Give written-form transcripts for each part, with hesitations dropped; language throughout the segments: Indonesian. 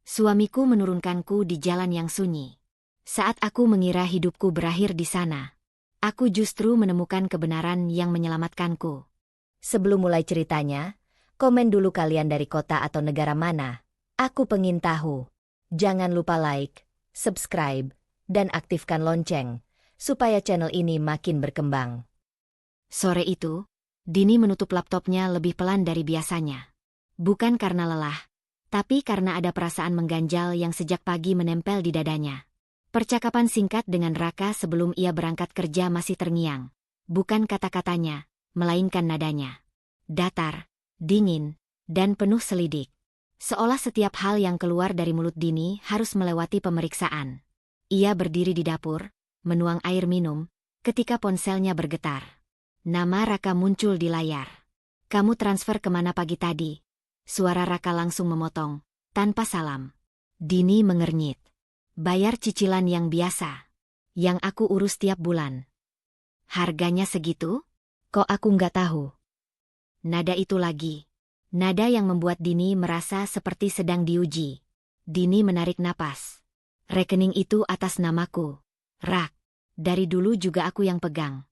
Suamiku menurunkanku di jalan yang sunyi. Saat aku mengira hidupku berakhir di sana, aku justru menemukan kebenaran yang menyelamatkanku. Sebelum mulai ceritanya, komen dulu kalian dari kota atau negara mana. Aku pengen tahu. Jangan lupa like, subscribe, dan aktifkan lonceng, supaya channel ini makin berkembang. Sore itu, Dini menutup laptopnya lebih pelan dari biasanya. Bukan karena lelah, tapi karena ada perasaan mengganjal yang sejak pagi menempel di dadanya. Percakapan singkat dengan Raka sebelum ia berangkat kerja masih terngiang. Bukan kata-katanya, melainkan nadanya. Datar, dingin, dan penuh selidik. Seolah setiap hal yang keluar dari mulut Dini harus melewati pemeriksaan. Ia berdiri di dapur, menuang air minum, ketika ponselnya bergetar. Nama Raka muncul di layar. "Kamu transfer kemana pagi tadi?" Suara Raka langsung memotong, tanpa salam. Dini mengernyit. "Bayar cicilan yang biasa. Yang aku urus tiap bulan." "Harganya segitu? Kok aku nggak tahu?" Nada itu lagi. Nada yang membuat Dini merasa seperti sedang diuji. Dini menarik napas. "Rekening itu atas namaku, Rak. Dari dulu juga aku yang pegang."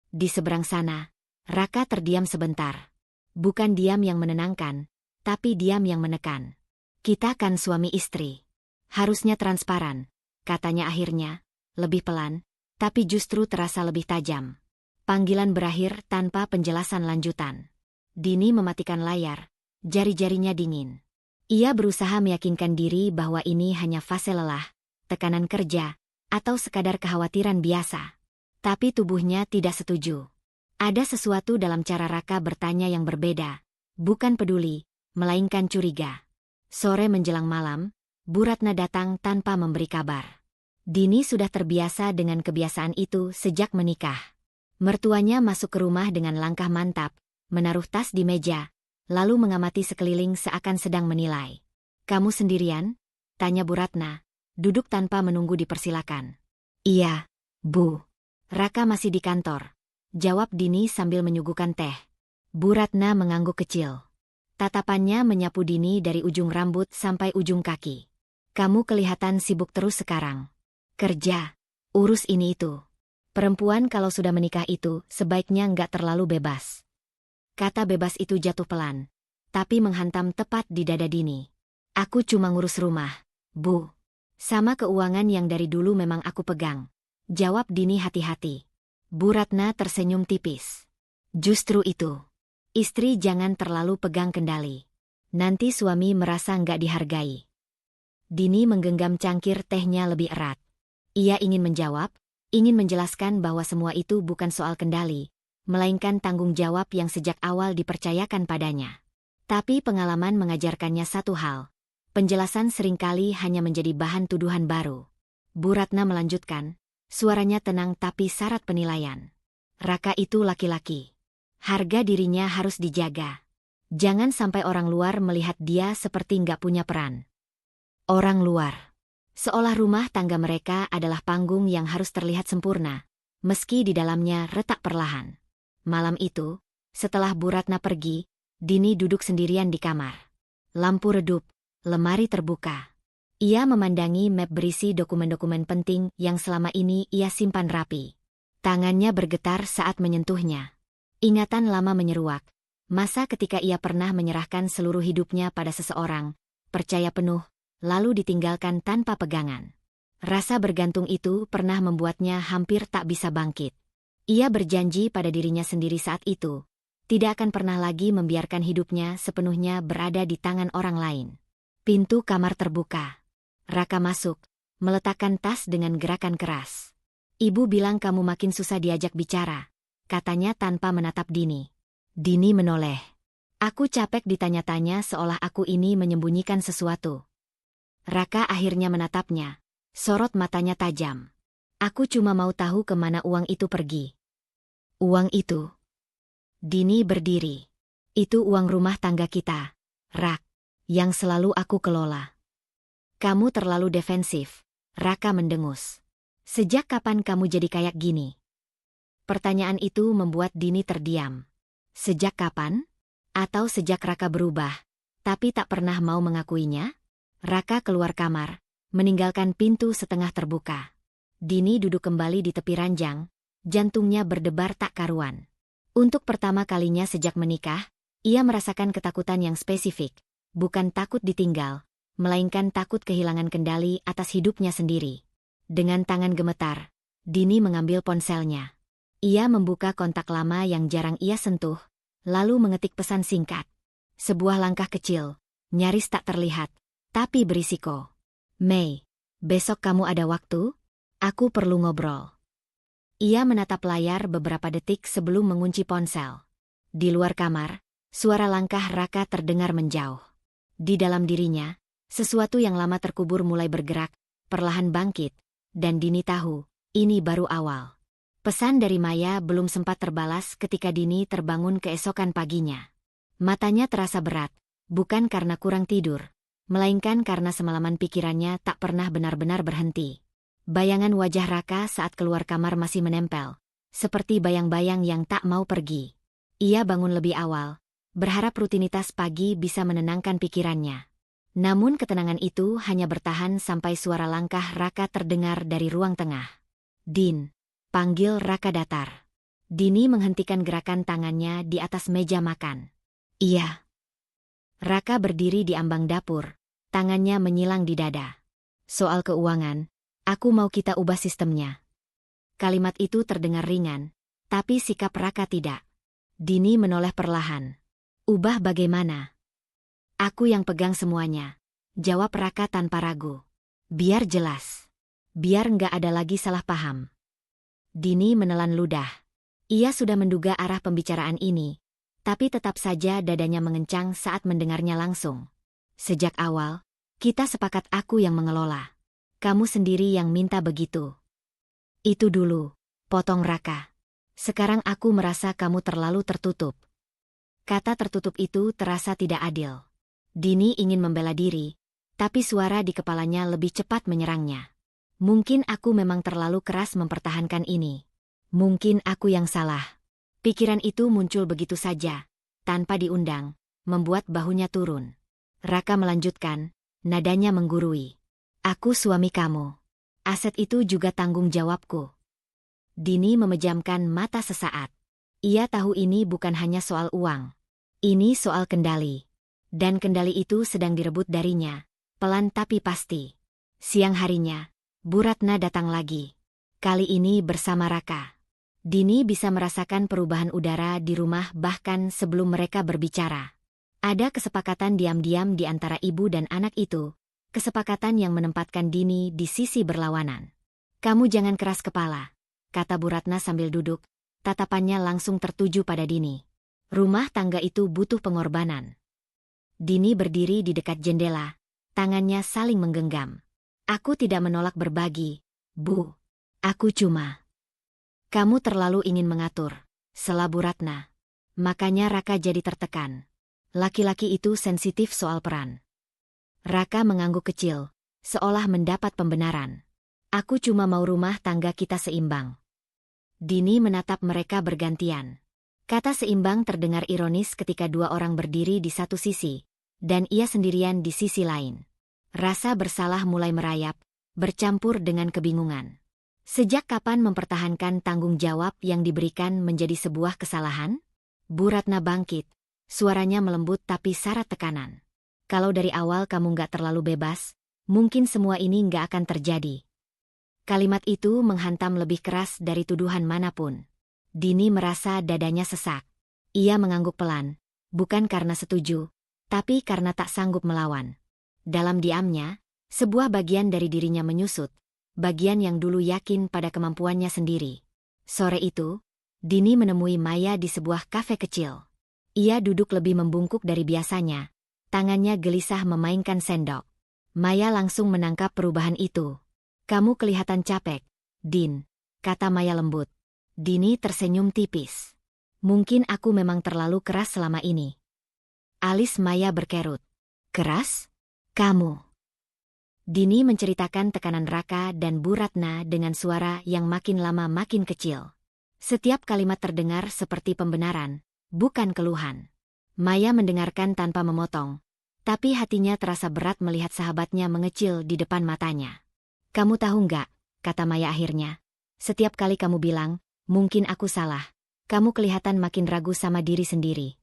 Di seberang sana, Raka terdiam sebentar. Bukan diam yang menenangkan, tapi diam yang menekan. "Kita kan suami istri. Harusnya transparan," katanya akhirnya, lebih pelan, tapi justru terasa lebih tajam. Panggilan berakhir tanpa penjelasan lanjutan. Dini mematikan layar, jari-jarinya dingin. Ia berusaha meyakinkan diri bahwa ini hanya fase lelah, tekanan kerja, atau sekadar kekhawatiran biasa. Tapi tubuhnya tidak setuju. Ada sesuatu dalam cara Raka bertanya yang berbeda. Bukan peduli, melainkan curiga. Sore menjelang malam, Bu Ratna datang tanpa memberi kabar. Dini sudah terbiasa dengan kebiasaan itu sejak menikah. Mertuanya masuk ke rumah dengan langkah mantap, menaruh tas di meja, lalu mengamati sekeliling seakan sedang menilai. "Kamu sendirian?" tanya Bu Ratna, duduk tanpa menunggu dipersilakan. "Iya, Bu. Raka masih di kantor," jawab Dini sambil menyuguhkan teh. Bu Ratna mengangguk kecil. Tatapannya menyapu Dini dari ujung rambut sampai ujung kaki. "Kamu kelihatan sibuk terus sekarang. Kerja, urus ini itu. Perempuan kalau sudah menikah itu sebaiknya nggak terlalu bebas." Kata bebas itu jatuh pelan, tapi menghantam tepat di dada Dini. "Aku cuma ngurus rumah, Bu. Sama keuangan yang dari dulu memang aku pegang," jawab Dini hati-hati. Bu Ratna tersenyum tipis. "Justru itu. Istri jangan terlalu pegang kendali. Nanti suami merasa nggak dihargai." Dini menggenggam cangkir tehnya lebih erat. Ia ingin menjawab, ingin menjelaskan bahwa semua itu bukan soal kendali, melainkan tanggung jawab yang sejak awal dipercayakan padanya. Tapi pengalaman mengajarkannya satu hal. Penjelasan seringkali hanya menjadi bahan tuduhan baru. Bu Ratna melanjutkan, suaranya tenang tapi syarat penilaian. "Raka itu laki-laki. Harga dirinya harus dijaga. Jangan sampai orang luar melihat dia seperti nggak punya peran." Orang luar. Seolah rumah tangga mereka adalah panggung yang harus terlihat sempurna, meski di dalamnya retak perlahan. Malam itu, setelah Bu Ratna pergi, Dini duduk sendirian di kamar. Lampu redup, lemari terbuka. Ia memandangi map berisi dokumen-dokumen penting yang selama ini ia simpan rapi. Tangannya bergetar saat menyentuhnya. Ingatan lama menyeruak. Masa ketika ia pernah menyerahkan seluruh hidupnya pada seseorang, percaya penuh, lalu ditinggalkan tanpa pegangan. Rasa bergantung itu pernah membuatnya hampir tak bisa bangkit. Ia berjanji pada dirinya sendiri saat itu, tidak akan pernah lagi membiarkan hidupnya sepenuhnya berada di tangan orang lain. Pintu kamar terbuka. Raka masuk, meletakkan tas dengan gerakan keras. "Ibu bilang kamu makin susah diajak bicara," katanya tanpa menatap Dini. Dini menoleh. "Aku capek ditanya-tanya seolah aku ini menyembunyikan sesuatu." Raka akhirnya menatapnya. Sorot matanya tajam. "Aku cuma mau tahu kemana uang itu pergi." "Uang itu?" Dini berdiri. "Itu uang rumah tangga kita, Rak, yang selalu aku kelola." "Kamu terlalu defensif," Raka mendengus. "Sejak kapan kamu jadi kayak gini?" Pertanyaan itu membuat Dini terdiam. Sejak kapan? Atau sejak Raka berubah, tapi tak pernah mau mengakuinya? Raka keluar kamar, meninggalkan pintu setengah terbuka. Dini duduk kembali di tepi ranjang, jantungnya berdebar tak karuan. Untuk pertama kalinya sejak menikah, ia merasakan ketakutan yang spesifik, bukan takut ditinggal, melainkan takut kehilangan kendali atas hidupnya sendiri. Dengan tangan gemetar, Dini mengambil ponselnya. Ia membuka kontak lama yang jarang ia sentuh, lalu mengetik pesan singkat. Sebuah langkah kecil, nyaris tak terlihat, tapi berisiko. Mei, besok kamu ada waktu? Aku perlu ngobrol. Ia menatap layar beberapa detik sebelum mengunci ponsel. Di luar kamar, suara langkah Raka terdengar menjauh. Di dalam dirinya, sesuatu yang lama terkubur mulai bergerak, perlahan bangkit, dan Dini tahu, ini baru awal. Pesan dari Maya belum sempat terbalas ketika Dini terbangun keesokan paginya. Matanya terasa berat, bukan karena kurang tidur, melainkan karena semalaman pikirannya tak pernah benar-benar berhenti. Bayangan wajah Raka saat keluar kamar masih menempel, seperti bayang-bayang yang tak mau pergi. Ia bangun lebih awal, berharap rutinitas pagi bisa menenangkan pikirannya. Namun ketenangan itu hanya bertahan sampai suara langkah Raka terdengar dari ruang tengah. Din, panggil Raka datar. Dini menghentikan gerakan tangannya di atas meja makan. Iya. Raka berdiri di ambang dapur, tangannya menyilang di dada. Soal keuangan, aku mau kita ubah sistemnya. Kalimat itu terdengar ringan, tapi sikap Raka tidak. Dini menoleh perlahan. Ubah bagaimana? Aku yang pegang semuanya, jawab Raka tanpa ragu. Biar jelas. Biar nggak ada lagi salah paham. Dini menelan ludah. Ia sudah menduga arah pembicaraan ini, tapi tetap saja dadanya mengencang saat mendengarnya langsung. Sejak awal, kita sepakat aku yang mengelola. Kamu sendiri yang minta begitu. Itu dulu, potong Raka. Sekarang aku merasa kamu terlalu tertutup. Kata tertutup itu terasa tidak adil. Dini ingin membela diri, tapi suara di kepalanya lebih cepat menyerangnya. Mungkin aku memang terlalu keras mempertahankan ini. Mungkin aku yang salah. Pikiran itu muncul begitu saja, tanpa diundang, membuat bahunya turun. Raka melanjutkan, nadanya menggurui. Aku suami kamu. Aset itu juga tanggung jawabku. Dini memejamkan mata sesaat. Ia tahu ini bukan hanya soal uang. Ini soal kendali. Dan kendali itu sedang direbut darinya, pelan tapi pasti. Siang harinya, Bu Ratna datang lagi. Kali ini bersama Raka. Dini bisa merasakan perubahan udara di rumah bahkan sebelum mereka berbicara. Ada kesepakatan diam-diam di antara ibu dan anak itu, kesepakatan yang menempatkan Dini di sisi berlawanan. Kamu jangan keras kepala, kata Bu Ratna sambil duduk, tatapannya langsung tertuju pada Dini. Rumah tangga itu butuh pengorbanan. Dini berdiri di dekat jendela, tangannya saling menggenggam. Aku tidak menolak berbagi, Bu. Aku cuma... Kamu terlalu ingin mengatur, sela Bu Ratna. Makanya Raka jadi tertekan. Laki-laki itu sensitif soal peran. Raka mengangguk kecil, seolah mendapat pembenaran. Aku cuma mau rumah tangga kita seimbang. Dini menatap mereka bergantian. Kata seimbang terdengar ironis ketika dua orang berdiri di satu sisi, dan ia sendirian di sisi lain. Rasa bersalah mulai merayap, bercampur dengan kebingungan. Sejak kapan mempertahankan tanggung jawab yang diberikan menjadi sebuah kesalahan? Bu Ratna bangkit, suaranya melembut tapi syarat tekanan. Kalau dari awal kamu nggak terlalu bebas, mungkin semua ini nggak akan terjadi. Kalimat itu menghantam lebih keras dari tuduhan manapun. Dini merasa dadanya sesak. Ia mengangguk pelan, bukan karena setuju, tapi karena tak sanggup melawan. Dalam diamnya, sebuah bagian dari dirinya menyusut, bagian yang dulu yakin pada kemampuannya sendiri. Sore itu, Dini menemui Maya di sebuah kafe kecil. Ia duduk lebih membungkuk dari biasanya, tangannya gelisah memainkan sendok. Maya langsung menangkap perubahan itu. Kamu kelihatan capek, Din, kata Maya lembut. Dini tersenyum tipis. Mungkin aku memang terlalu keras selama ini. Alis Maya berkerut. Keras? Kamu. Dini menceritakan tekanan Raka dan Bu Ratna dengan suara yang makin lama makin kecil. Setiap kalimat terdengar seperti pembenaran, bukan keluhan. Maya mendengarkan tanpa memotong, Tapi hatinya terasa berat melihat sahabatnya mengecil di depan matanya. "Kamu tahu nggak," kata Maya akhirnya, "setiap kali kamu bilang, mungkin aku salah, kamu kelihatan makin ragu sama diri sendiri."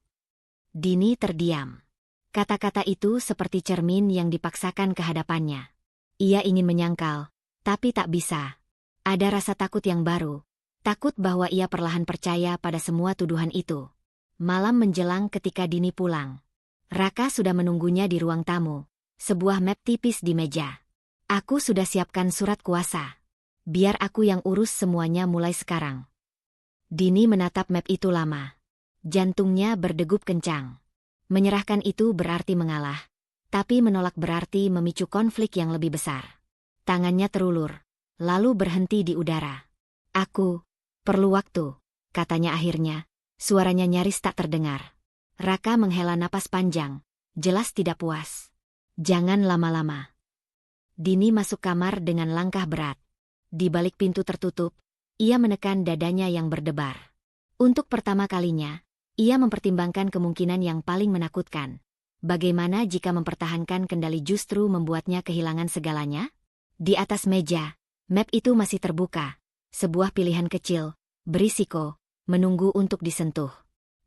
Dini terdiam. Kata-kata itu seperti cermin yang dipaksakan ke hadapannya. Ia ingin menyangkal, tapi tak bisa. Ada rasa takut yang baru. Takut bahwa ia perlahan percaya pada semua tuduhan itu. Malam menjelang ketika Dini pulang. Raka sudah menunggunya di ruang tamu. Sebuah map tipis di meja. "Aku sudah siapkan surat kuasa. Biar aku yang urus semuanya mulai sekarang." Dini menatap map itu lama. Jantungnya berdegup kencang. Menyerahkan itu berarti mengalah. Tapi menolak berarti memicu konflik yang lebih besar. Tangannya terulur. Lalu berhenti di udara. "Aku perlu waktu," katanya akhirnya. Suaranya nyaris tak terdengar. Raka menghela napas panjang. Jelas tidak puas. "Jangan lama-lama." Dini masuk kamar dengan langkah berat. Di balik pintu tertutup, ia menekan dadanya yang berdebar. Untuk pertama kalinya, ia mempertimbangkan kemungkinan yang paling menakutkan. Bagaimana jika mempertahankan kendali justru membuatnya kehilangan segalanya? Di atas meja, map itu masih terbuka. Sebuah pilihan kecil, berisiko, menunggu untuk disentuh.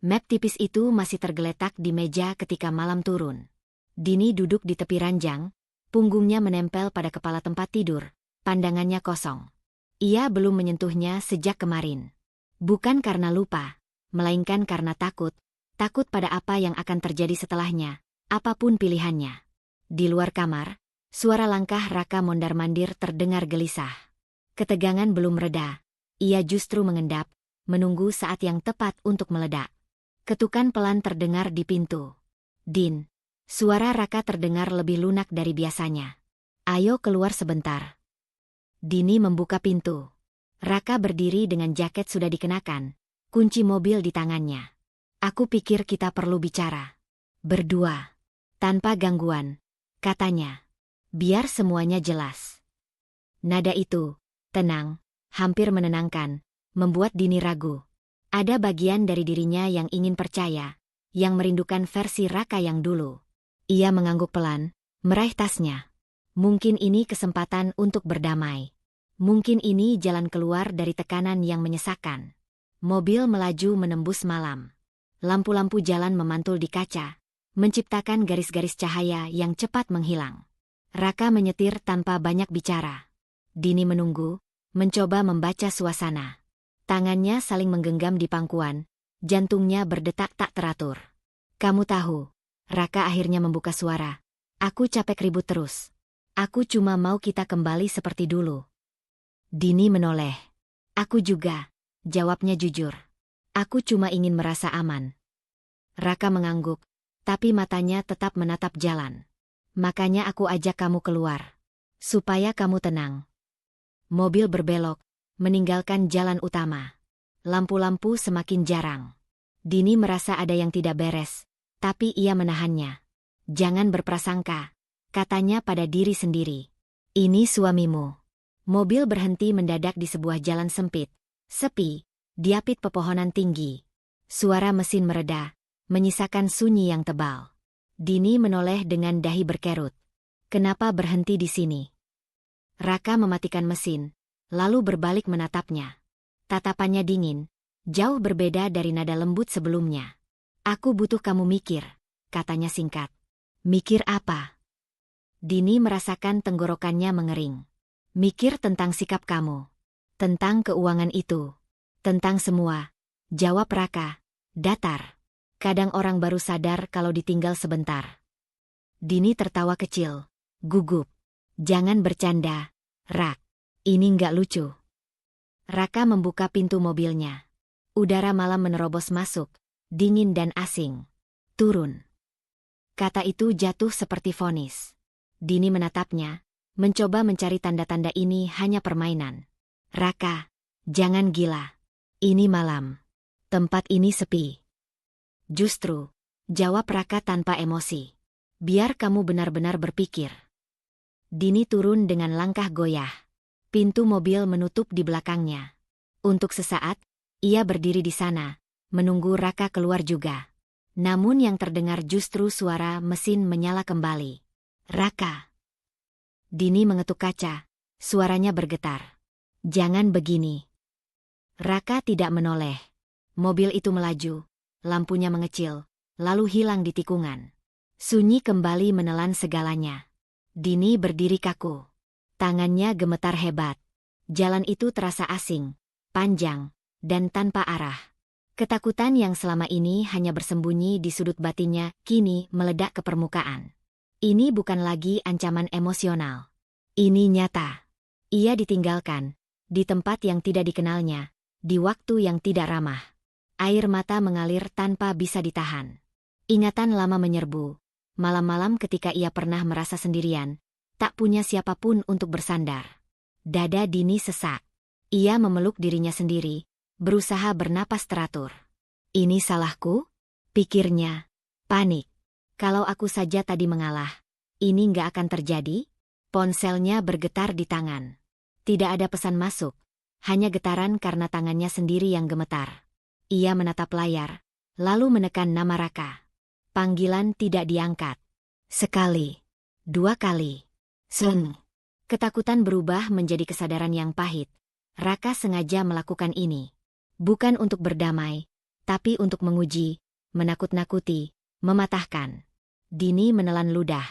Map tipis itu masih tergeletak di meja ketika malam turun. Dini duduk di tepi ranjang, punggungnya menempel pada kepala tempat tidur, pandangannya kosong. Ia belum menyentuhnya sejak kemarin. Bukan karena lupa, melainkan karena takut pada apa yang akan terjadi setelahnya, apapun pilihannya. Di luar kamar, suara langkah Raka mondar-mandir terdengar gelisah. Ketegangan belum reda, ia justru mengendap, menunggu saat yang tepat untuk meledak. Ketukan pelan terdengar di pintu. "Din." Suara Raka terdengar lebih lunak dari biasanya. "Ayo keluar sebentar." Dini membuka pintu. Raka berdiri dengan jaket sudah dikenakan, kunci mobil di tangannya. "Aku pikir kita perlu bicara. Berdua. Tanpa gangguan," katanya. "Biar semuanya jelas." Nada itu, tenang, hampir menenangkan, membuat Dini ragu. Ada bagian dari dirinya yang ingin percaya, yang merindukan versi Raka yang dulu. Ia mengangguk pelan, meraih tasnya. Mungkin ini kesempatan untuk berdamai. Mungkin ini jalan keluar dari tekanan yang menyesakan. Mobil melaju menembus malam. Lampu-lampu jalan memantul di kaca, menciptakan garis-garis cahaya yang cepat menghilang. Raka menyetir tanpa banyak bicara. Dini menunggu, mencoba membaca suasana. Tangannya saling menggenggam di pangkuan, jantungnya berdetak tak teratur. "Kamu tahu," Raka akhirnya membuka suara, "aku capek ribut terus. Aku cuma mau kita kembali seperti dulu." Dini menoleh. "Aku juga," jawabnya jujur. "Aku cuma ingin merasa aman." Raka mengangguk, tapi matanya tetap menatap jalan. "Makanya aku ajak kamu keluar. Supaya kamu tenang." Mobil berbelok, meninggalkan jalan utama. Lampu-lampu semakin jarang. Dini merasa ada yang tidak beres, tapi ia menahannya. "Jangan berprasangka," katanya pada diri sendiri. "Ini suamimu." Mobil berhenti mendadak di sebuah jalan sempit. Sepi, diapit pepohonan tinggi. Suara mesin mereda, menyisakan sunyi yang tebal. Dini menoleh dengan dahi berkerut. "Kenapa berhenti di sini?" Raka mematikan mesin, lalu berbalik menatapnya. Tatapannya dingin, jauh berbeda dari nada lembut sebelumnya. "Aku butuh kamu mikir," katanya singkat. "Mikir apa?" Dini merasakan tenggorokannya mengering. "Mikir tentang sikap kamu. Tentang keuangan itu. Tentang semua," jawab Raka, datar. "Kadang orang baru sadar kalau ditinggal sebentar." Dini tertawa kecil, gugup. "Jangan bercanda, Rak. Ini nggak lucu." Raka membuka pintu mobilnya. Udara malam menerobos masuk, dingin dan asing. "Turun." Kata itu jatuh seperti vonis. Dini menatapnya, mencoba mencari tanda-tanda ini hanya permainan. "Raka, jangan gila. Ini malam. Tempat ini sepi." "Justru," jawab Raka tanpa emosi. "Biar kamu benar-benar berpikir." Dini turun dengan langkah goyah. Pintu mobil menutup di belakangnya. Untuk sesaat, ia berdiri di sana, menunggu Raka keluar juga. Namun yang terdengar justru suara mesin menyala kembali. Raka. Dini mengetuk kaca. Suaranya bergetar. Jangan begini. Raka tidak menoleh. Mobil itu melaju. Lampunya mengecil. Lalu hilang di tikungan. Sunyi kembali menelan segalanya. Dini berdiri kaku. Tangannya gemetar hebat. Jalan itu terasa asing, panjang, dan tanpa arah. Ketakutan yang selama ini hanya bersembunyi di sudut batinnya kini meledak ke permukaan. Ini bukan lagi ancaman emosional. Ini nyata. Ia ditinggalkan, di tempat yang tidak dikenalnya, di waktu yang tidak ramah. Air mata mengalir tanpa bisa ditahan. Ingatan lama menyerbu. Malam-malam ketika ia pernah merasa sendirian, tak punya siapapun untuk bersandar. Dada Dini sesak. Ia memeluk dirinya sendiri, berusaha bernapas teratur. Ini salahku? Pikirnya. Panik. Kalau aku saja tadi mengalah, ini nggak akan terjadi? Ponselnya bergetar di tangan. Tidak ada pesan masuk, hanya getaran karena tangannya sendiri yang gemetar. Ia menatap layar, lalu menekan nama Raka. Panggilan tidak diangkat. Sekali. 2 kali. Seng. Ketakutan berubah menjadi kesadaran yang pahit. Raka sengaja melakukan ini. Bukan untuk berdamai, tapi untuk menguji, menakut-nakuti, mematahkan. Dini menelan ludah.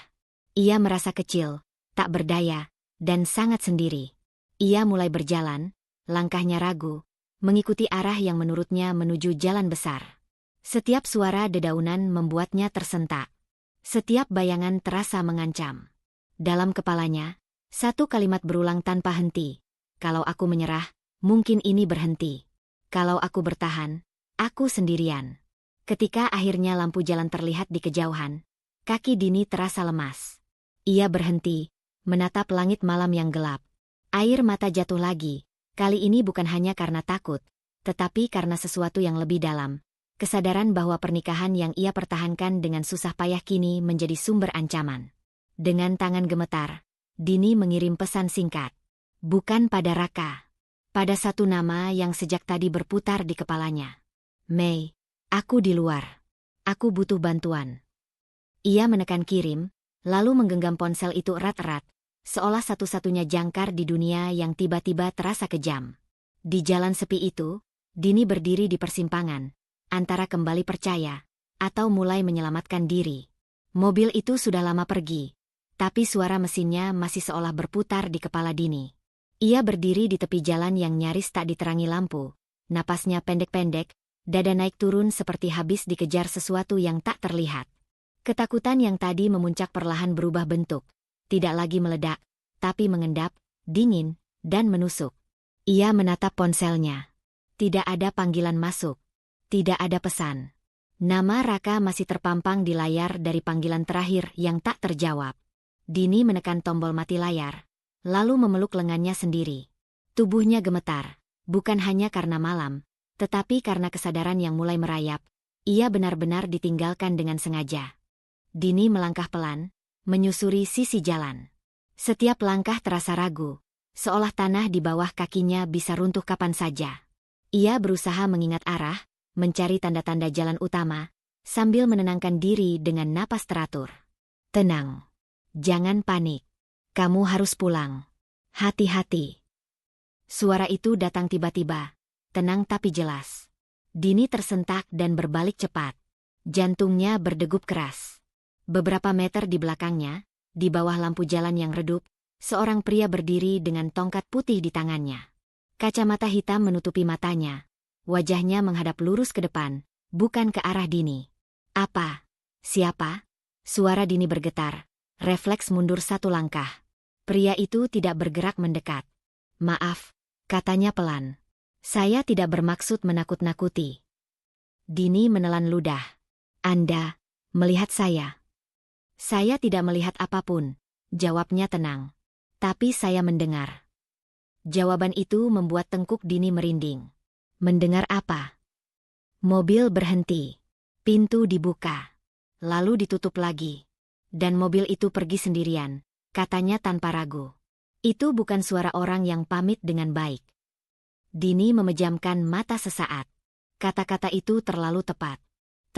Ia merasa kecil, tak berdaya, dan sangat sendiri. Ia mulai berjalan, langkahnya ragu, mengikuti arah yang menurutnya menuju jalan besar. Setiap suara dedaunan membuatnya tersentak. Setiap bayangan terasa mengancam. Dalam kepalanya, satu kalimat berulang tanpa henti. Kalau aku menyerah, mungkin ini berhenti. Kalau aku bertahan, aku sendirian. Ketika akhirnya lampu jalan terlihat di kejauhan, kaki Dini terasa lemas. Ia berhenti, menatap langit malam yang gelap. Air mata jatuh lagi, kali ini bukan hanya karena takut, tetapi karena sesuatu yang lebih dalam. Kesadaran bahwa pernikahan yang ia pertahankan dengan susah payah kini menjadi sumber ancaman. Dengan tangan gemetar, Dini mengirim pesan singkat. Bukan pada Raka. Pada satu nama yang sejak tadi berputar di kepalanya. Mei, aku di luar. Aku butuh bantuan. Ia menekan kirim, lalu menggenggam ponsel itu erat-erat, seolah satu-satunya jangkar di dunia yang tiba-tiba terasa kejam. Di jalan sepi itu, Dini berdiri di persimpangan, antara kembali percaya, atau mulai menyelamatkan diri. Mobil itu sudah lama pergi, tapi suara mesinnya masih seolah berputar di kepala Dini. Ia berdiri di tepi jalan yang nyaris tak diterangi lampu, napasnya pendek-pendek, dada naik turun seperti habis dikejar sesuatu yang tak terlihat. Ketakutan yang tadi memuncak perlahan berubah bentuk, tidak lagi meledak, tapi mengendap, dingin, dan menusuk. Ia menatap ponselnya. Tidak ada panggilan masuk. Tidak ada pesan. Nama Raka masih terpampang di layar dari panggilan terakhir yang tak terjawab. Dini menekan tombol mati layar, lalu memeluk lengannya sendiri. Tubuhnya gemetar, bukan hanya karena malam, tetapi karena kesadaran yang mulai merayap. Ia benar-benar ditinggalkan dengan sengaja. Dini melangkah pelan, menyusuri sisi jalan. Setiap langkah terasa ragu, seolah tanah di bawah kakinya bisa runtuh kapan saja. Ia berusaha mengingat arah, mencari tanda-tanda jalan utama, sambil menenangkan diri dengan napas teratur. Tenang. Jangan panik. Kamu harus pulang. Hati-hati. Suara itu datang tiba-tiba, tenang tapi jelas. Dini tersentak dan berbalik cepat. Jantungnya berdegup keras. Beberapa meter di belakangnya, di bawah lampu jalan yang redup, seorang pria berdiri dengan tongkat putih di tangannya. Kacamata hitam menutupi matanya. Wajahnya menghadap lurus ke depan, bukan ke arah Dini. Apa? Siapa? Suara Dini bergetar, refleks mundur satu langkah. Pria itu tidak bergerak mendekat. Maaf, katanya pelan. Saya tidak bermaksud menakut-nakuti. Dini menelan ludah. Anda melihat saya? Saya tidak melihat apapun, jawabnya tenang. Tapi saya mendengar. Jawaban itu membuat tengkuk Dini merinding. Mendengar apa? Mobil berhenti. Pintu dibuka. Lalu ditutup lagi. Dan mobil itu pergi sendirian, katanya tanpa ragu. Itu bukan suara orang yang pamit dengan baik. Dini memejamkan mata sesaat. Kata-kata itu terlalu tepat.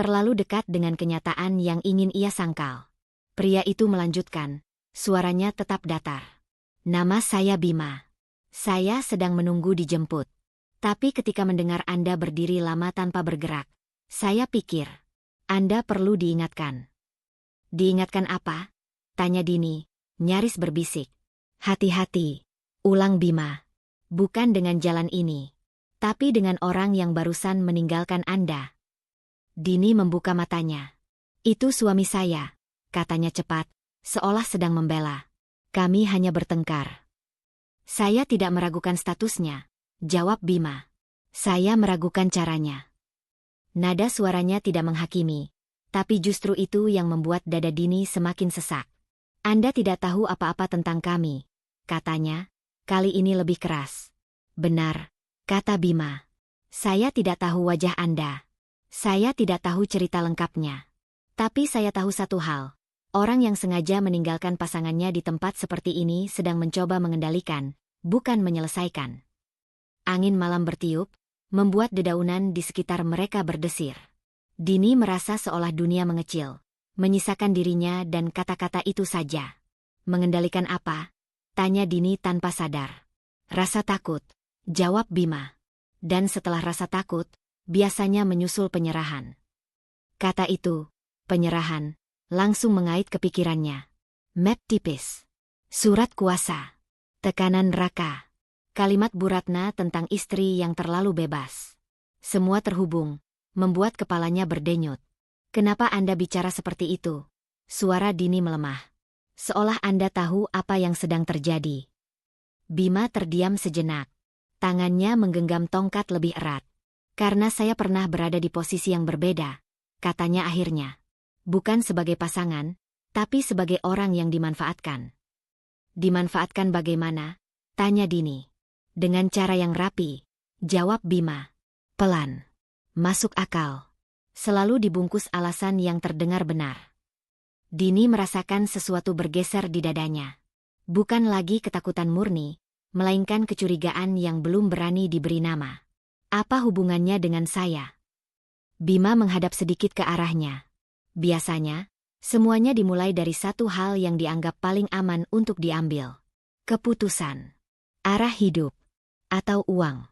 Terlalu dekat dengan kenyataan yang ingin ia sangkal. Pria itu melanjutkan, suaranya tetap datar. Nama saya Bima. Saya sedang menunggu dijemput. Tapi ketika mendengar Anda berdiri lama tanpa bergerak, saya pikir, Anda perlu diingatkan. Diingatkan apa? Tanya Dini, nyaris berbisik. Hati-hati, ulang Bima. Bukan dengan jalan ini, tapi dengan orang yang barusan meninggalkan Anda. Dini membuka matanya. Itu suami saya, katanya cepat, seolah sedang membela. Kami hanya bertengkar. Saya tidak meragukan statusnya, jawab Bima. Saya meragukan caranya. Nada suaranya tidak menghakimi, tapi justru itu yang membuat dada Dini semakin sesak. Anda tidak tahu apa-apa tentang kami, katanya, kali ini lebih keras. Benar, kata Bima. Saya tidak tahu wajah Anda. Saya tidak tahu cerita lengkapnya. Tapi saya tahu satu hal. Orang yang sengaja meninggalkan pasangannya di tempat seperti ini sedang mencoba mengendalikan, bukan menyelesaikan. Angin malam bertiup, membuat dedaunan di sekitar mereka berdesir. Dini merasa seolah dunia mengecil, menyisakan dirinya dan kata-kata itu saja. Mengendalikan apa? Tanya Dini tanpa sadar. Rasa takut, jawab Bima. Dan setelah rasa takut, biasanya menyusul penyerahan. Kata itu, penyerahan, langsung mengait kepikirannya. Map tipis. Surat kuasa. Tekanan Raka. Kalimat Bu Ratna tentang istri yang terlalu bebas. Semua terhubung, membuat kepalanya berdenyut. Kenapa Anda bicara seperti itu? Suara Dini melemah. Seolah Anda tahu apa yang sedang terjadi. Bima terdiam sejenak. Tangannya menggenggam tongkat lebih erat. Karena saya pernah berada di posisi yang berbeda, katanya akhirnya. Bukan sebagai pasangan, tapi sebagai orang yang dimanfaatkan. Dimanfaatkan bagaimana? Tanya Dini. Dengan cara yang rapi, jawab Bima. Pelan. Masuk akal. Selalu dibungkus alasan yang terdengar benar. Dini merasakan sesuatu bergeser di dadanya. Bukan lagi ketakutan murni, melainkan kecurigaan yang belum berani diberi nama. Apa hubungannya dengan saya? Bima menghadap sedikit ke arahnya. Biasanya, semuanya dimulai dari satu hal yang dianggap paling aman untuk diambil. Keputusan. Arah hidup. Atau uang.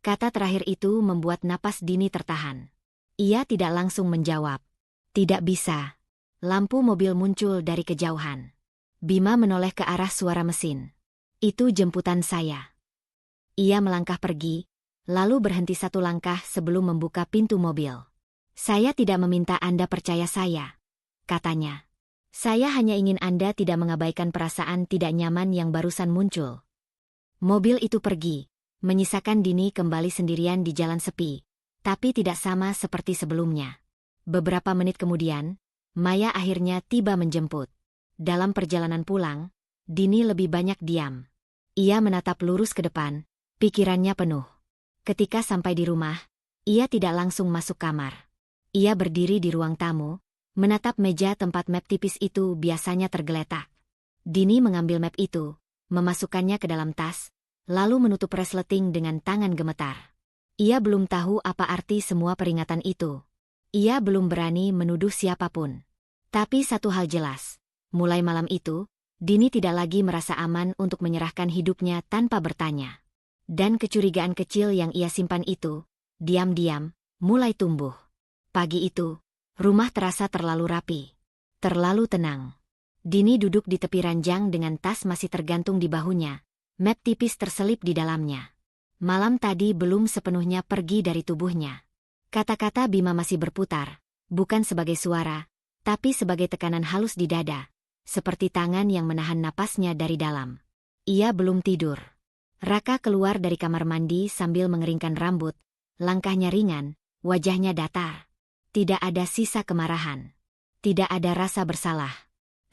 Kata terakhir itu membuat napas Dini tertahan. Ia tidak langsung menjawab. Tidak bisa. Lampu mobil muncul dari kejauhan. Bima menoleh ke arah suara mesin. Itu jemputan saya. Ia melangkah pergi, lalu berhenti satu langkah sebelum membuka pintu mobil. Saya tidak meminta Anda percaya saya, katanya. Saya hanya ingin Anda tidak mengabaikan perasaan tidak nyaman yang barusan muncul. Mobil itu pergi, menyisakan Dini kembali sendirian di jalan sepi, tapi tidak sama seperti sebelumnya. Beberapa menit kemudian, Maya akhirnya tiba menjemput. Dalam perjalanan pulang, Dini lebih banyak diam. Ia menatap lurus ke depan, pikirannya penuh. Ketika sampai di rumah, ia tidak langsung masuk kamar. Ia berdiri di ruang tamu, menatap meja tempat map tipis itu biasanya tergeletak. Dini mengambil map itu, memasukkannya ke dalam tas, lalu menutup resleting dengan tangan gemetar. Ia belum tahu apa arti semua peringatan itu. Ia belum berani menuduh siapapun. Tapi satu hal jelas, mulai malam itu, Dini tidak lagi merasa aman untuk menyerahkan hidupnya tanpa bertanya. Dan kecurigaan kecil yang ia simpan itu, diam-diam, mulai tumbuh. Pagi itu, rumah terasa terlalu rapi. Terlalu tenang. Dini duduk di tepi ranjang dengan tas masih tergantung di bahunya. Map tipis terselip di dalamnya. Malam tadi belum sepenuhnya pergi dari tubuhnya. Kata-kata Bima masih berputar, bukan sebagai suara, tapi sebagai tekanan halus di dada, seperti tangan yang menahan napasnya dari dalam. Ia belum tidur. Raka keluar dari kamar mandi sambil mengeringkan rambut, langkahnya ringan, wajahnya datar. Tidak ada sisa kemarahan. Tidak ada rasa bersalah.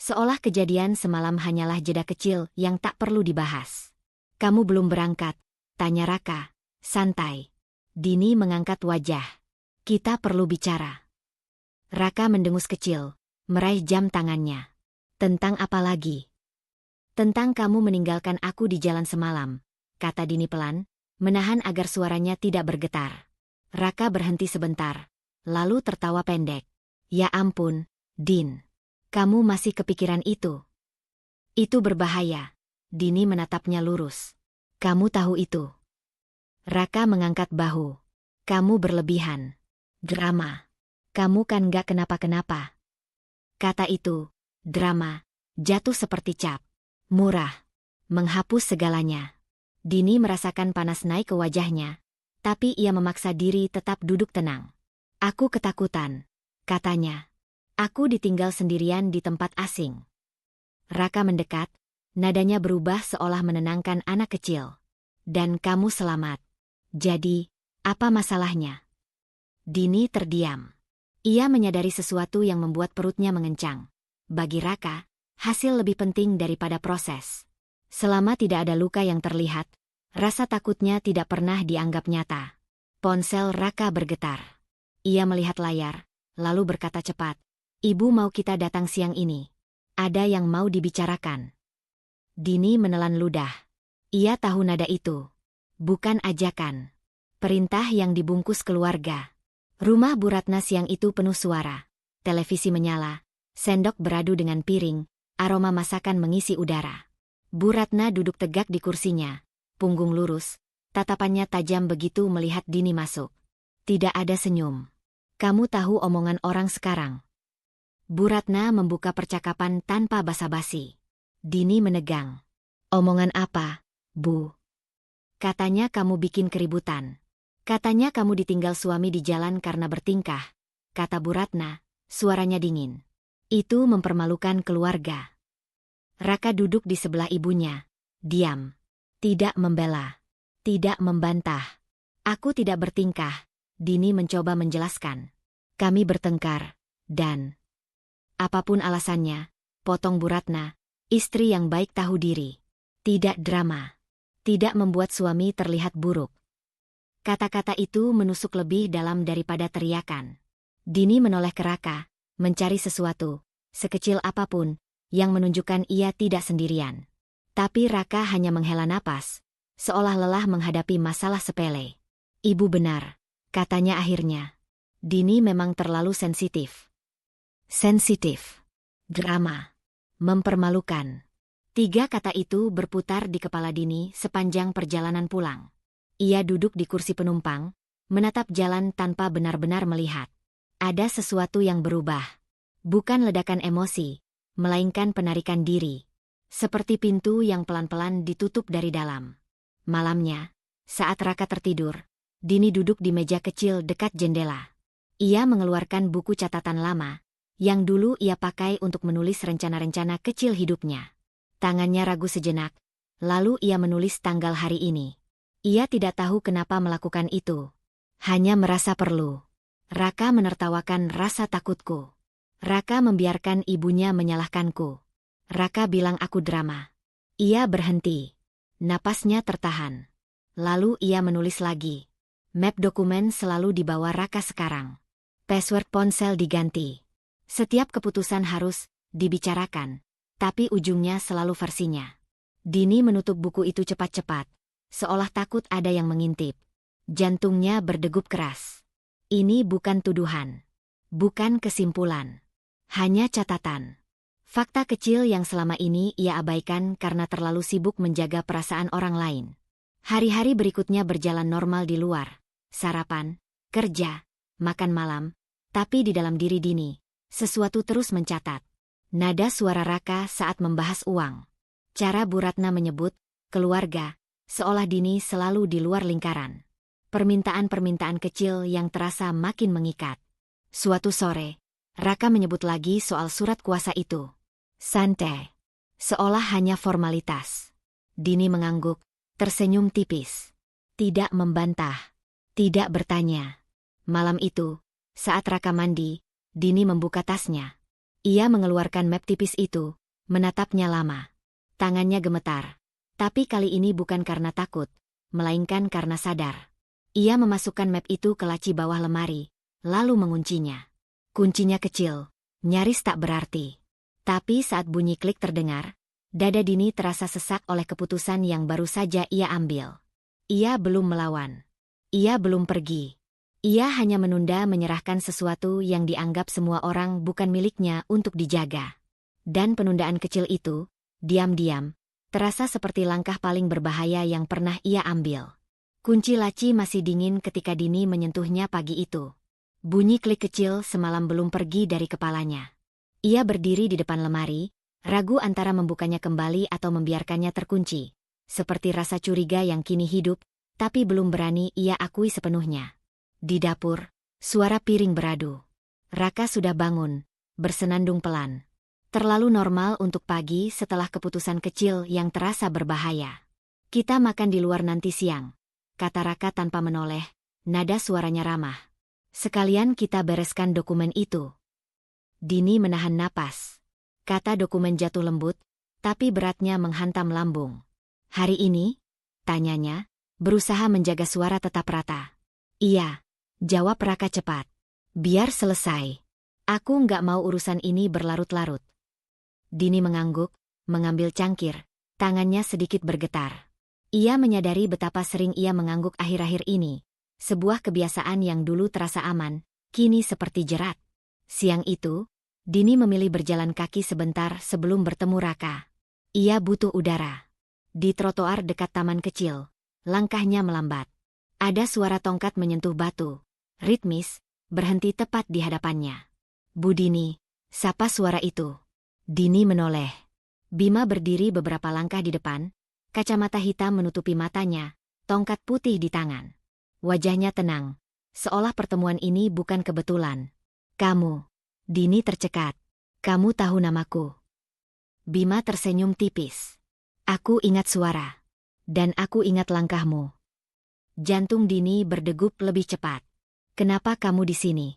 Seolah kejadian semalam hanyalah jeda kecil yang tak perlu dibahas. Kamu belum berangkat, tanya Raka, santai. Dini mengangkat wajah. Kita perlu bicara. Raka mendengus kecil, meraih jam tangannya. Tentang apa lagi? Tentang kamu meninggalkan aku di jalan semalam, kata Dini pelan, menahan agar suaranya tidak bergetar. Raka berhenti sebentar, lalu tertawa pendek. Ya ampun, Din. Kamu masih kepikiran itu? Itu berbahaya. Dini menatapnya lurus. Kamu tahu itu? Raka mengangkat bahu. Kamu berlebihan. Drama. Kamu kan gak kenapa-kenapa. Kata itu, drama, jatuh seperti cap. Murah. Menghapus segalanya. Dini merasakan panas naik ke wajahnya. Tapi ia memaksa diri tetap duduk tenang. Aku ketakutan, katanya. Aku ditinggal sendirian di tempat asing. Raka mendekat, nadanya berubah seolah menenangkan anak kecil. Dan kamu selamat. Jadi, apa masalahnya? Dini terdiam. Ia menyadari sesuatu yang membuat perutnya mengencang. Bagi Raka, hasil lebih penting daripada proses. Selama tidak ada luka yang terlihat, rasa takutnya tidak pernah dianggap nyata. Ponsel Raka bergetar. Ia melihat layar, lalu berkata cepat, "Ibu mau kita datang siang ini. Ada yang mau dibicarakan." Dini menelan ludah. Ia tahu nada itu. Bukan ajakan. Perintah yang dibungkus keluarga. Rumah Bu Ratna siang itu penuh suara. Televisi menyala, sendok beradu dengan piring, aroma masakan mengisi udara. Bu Ratna duduk tegak di kursinya, punggung lurus, tatapannya tajam begitu melihat Dini masuk. Tidak ada senyum. Kamu tahu omongan orang sekarang. Bu Ratna membuka percakapan tanpa basa-basi. Dini menegang. Omongan apa, Bu? Katanya kamu bikin keributan. Katanya kamu ditinggal suami di jalan karena bertingkah, kata Bu Ratna, suaranya dingin. Itu mempermalukan keluarga. Raka duduk di sebelah ibunya. Diam. Tidak membela. Tidak membantah. Aku tidak bertingkah. Dini mencoba menjelaskan. Kami bertengkar. Dan apapun alasannya, potong Bu Ratna, istri yang baik tahu diri. Tidak drama. Tidak membuat suami terlihat buruk. Kata-kata itu menusuk lebih dalam daripada teriakan. Dini menoleh ke Raka, mencari sesuatu, sekecil apapun, yang menunjukkan ia tidak sendirian. Tapi Raka hanya menghela napas, seolah lelah menghadapi masalah sepele. Ibu benar, katanya akhirnya. Dini memang terlalu sensitif. Sensitif. Drama. Mempermalukan. 3 kata itu berputar di kepala Dini sepanjang perjalanan pulang. Ia duduk di kursi penumpang, menatap jalan tanpa benar-benar melihat. Ada sesuatu yang berubah. Bukan ledakan emosi, melainkan penarikan diri. Seperti pintu yang pelan-pelan ditutup dari dalam. Malamnya, saat Raka tertidur, Dini duduk di meja kecil dekat jendela. Ia mengeluarkan buku catatan lama, yang dulu ia pakai untuk menulis rencana-rencana kecil hidupnya. Tangannya ragu sejenak, lalu ia menulis tanggal hari ini. Ia tidak tahu kenapa melakukan itu. Hanya merasa perlu. Raka menertawakan rasa takutku. Raka membiarkan ibunya menyalahkanku. Raka bilang aku drama. Ia berhenti. Napasnya tertahan. Lalu ia menulis lagi. Map dokumen selalu dibawa Raka sekarang. Password ponsel diganti. Setiap keputusan harus dibicarakan, tapi ujungnya selalu versinya. Dini menutup buku itu cepat-cepat, seolah takut ada yang mengintip. Jantungnya berdegup keras. Ini bukan tuduhan. Bukan kesimpulan. Hanya catatan. Fakta kecil yang selama ini ia abaikan karena terlalu sibuk menjaga perasaan orang lain. Hari-hari berikutnya berjalan normal di luar. Sarapan, kerja, makan malam. Tapi di dalam diri Dini, sesuatu terus mencatat. Nada suara Raka saat membahas uang. Cara Bu Ratna menyebut keluarga, seolah Dini selalu di luar lingkaran. Permintaan-permintaan kecil yang terasa makin mengikat. Suatu sore, Raka menyebut lagi soal surat kuasa itu. Santai. Seolah hanya formalitas. Dini mengangguk, tersenyum tipis. Tidak membantah. Tidak bertanya. Malam itu, saat Raka mandi, Dini membuka tasnya. Ia mengeluarkan map tipis itu, menatapnya lama. Tangannya gemetar. Tapi kali ini bukan karena takut, melainkan karena sadar. Ia memasukkan map itu ke laci bawah lemari, lalu menguncinya. Kuncinya kecil, nyaris tak berarti. Tapi saat bunyi klik terdengar, dada Dini terasa sesak oleh keputusan yang baru saja ia ambil. Ia belum melawan. Ia belum pergi. Ia hanya menunda menyerahkan sesuatu yang dianggap semua orang bukan miliknya untuk dijaga. Dan penundaan kecil itu, diam-diam, terasa seperti langkah paling berbahaya yang pernah ia ambil. Kunci laci masih dingin ketika Dini menyentuhnya pagi itu. Bunyi klik kecil semalam belum pergi dari kepalanya. Ia berdiri di depan lemari, ragu antara membukanya kembali atau membiarkannya terkunci. Seperti rasa curiga yang kini hidup, tapi belum berani ia akui sepenuhnya. Di dapur, suara piring beradu. Raka sudah bangun, bersenandung pelan. Terlalu normal untuk pagi setelah keputusan kecil yang terasa berbahaya. Kita makan di luar nanti siang, kata Raka tanpa menoleh, nada suaranya ramah. Sekalian kita bereskan dokumen itu. Dini menahan napas. Kata dokumen jatuh lembut, tapi beratnya menghantam lambung. Hari ini? Tanyanya, berusaha menjaga suara tetap rata. Iya, jawab Raka cepat. Biar selesai. Aku nggak mau urusan ini berlarut-larut. Dini mengangguk, mengambil cangkir, tangannya sedikit bergetar. Ia menyadari betapa sering ia mengangguk akhir-akhir ini. Sebuah kebiasaan yang dulu terasa aman, kini seperti jerat. Siang itu, Dini memilih berjalan kaki sebentar sebelum bertemu Raka. Ia butuh udara. Di trotoar dekat taman kecil, langkahnya melambat. Ada suara tongkat menyentuh batu. Ritmis, berhenti tepat di hadapannya. Bu Dini, sapa suara itu. Dini menoleh. Bima berdiri beberapa langkah di depan, kacamata hitam menutupi matanya, tongkat putih di tangan. Wajahnya tenang, seolah pertemuan ini bukan kebetulan. Kamu. Dini tercekat. Kamu tahu namaku. Bima tersenyum tipis. Aku ingat suara. Dan aku ingat langkahmu. Jantung Dini berdegup lebih cepat. Kenapa kamu di sini?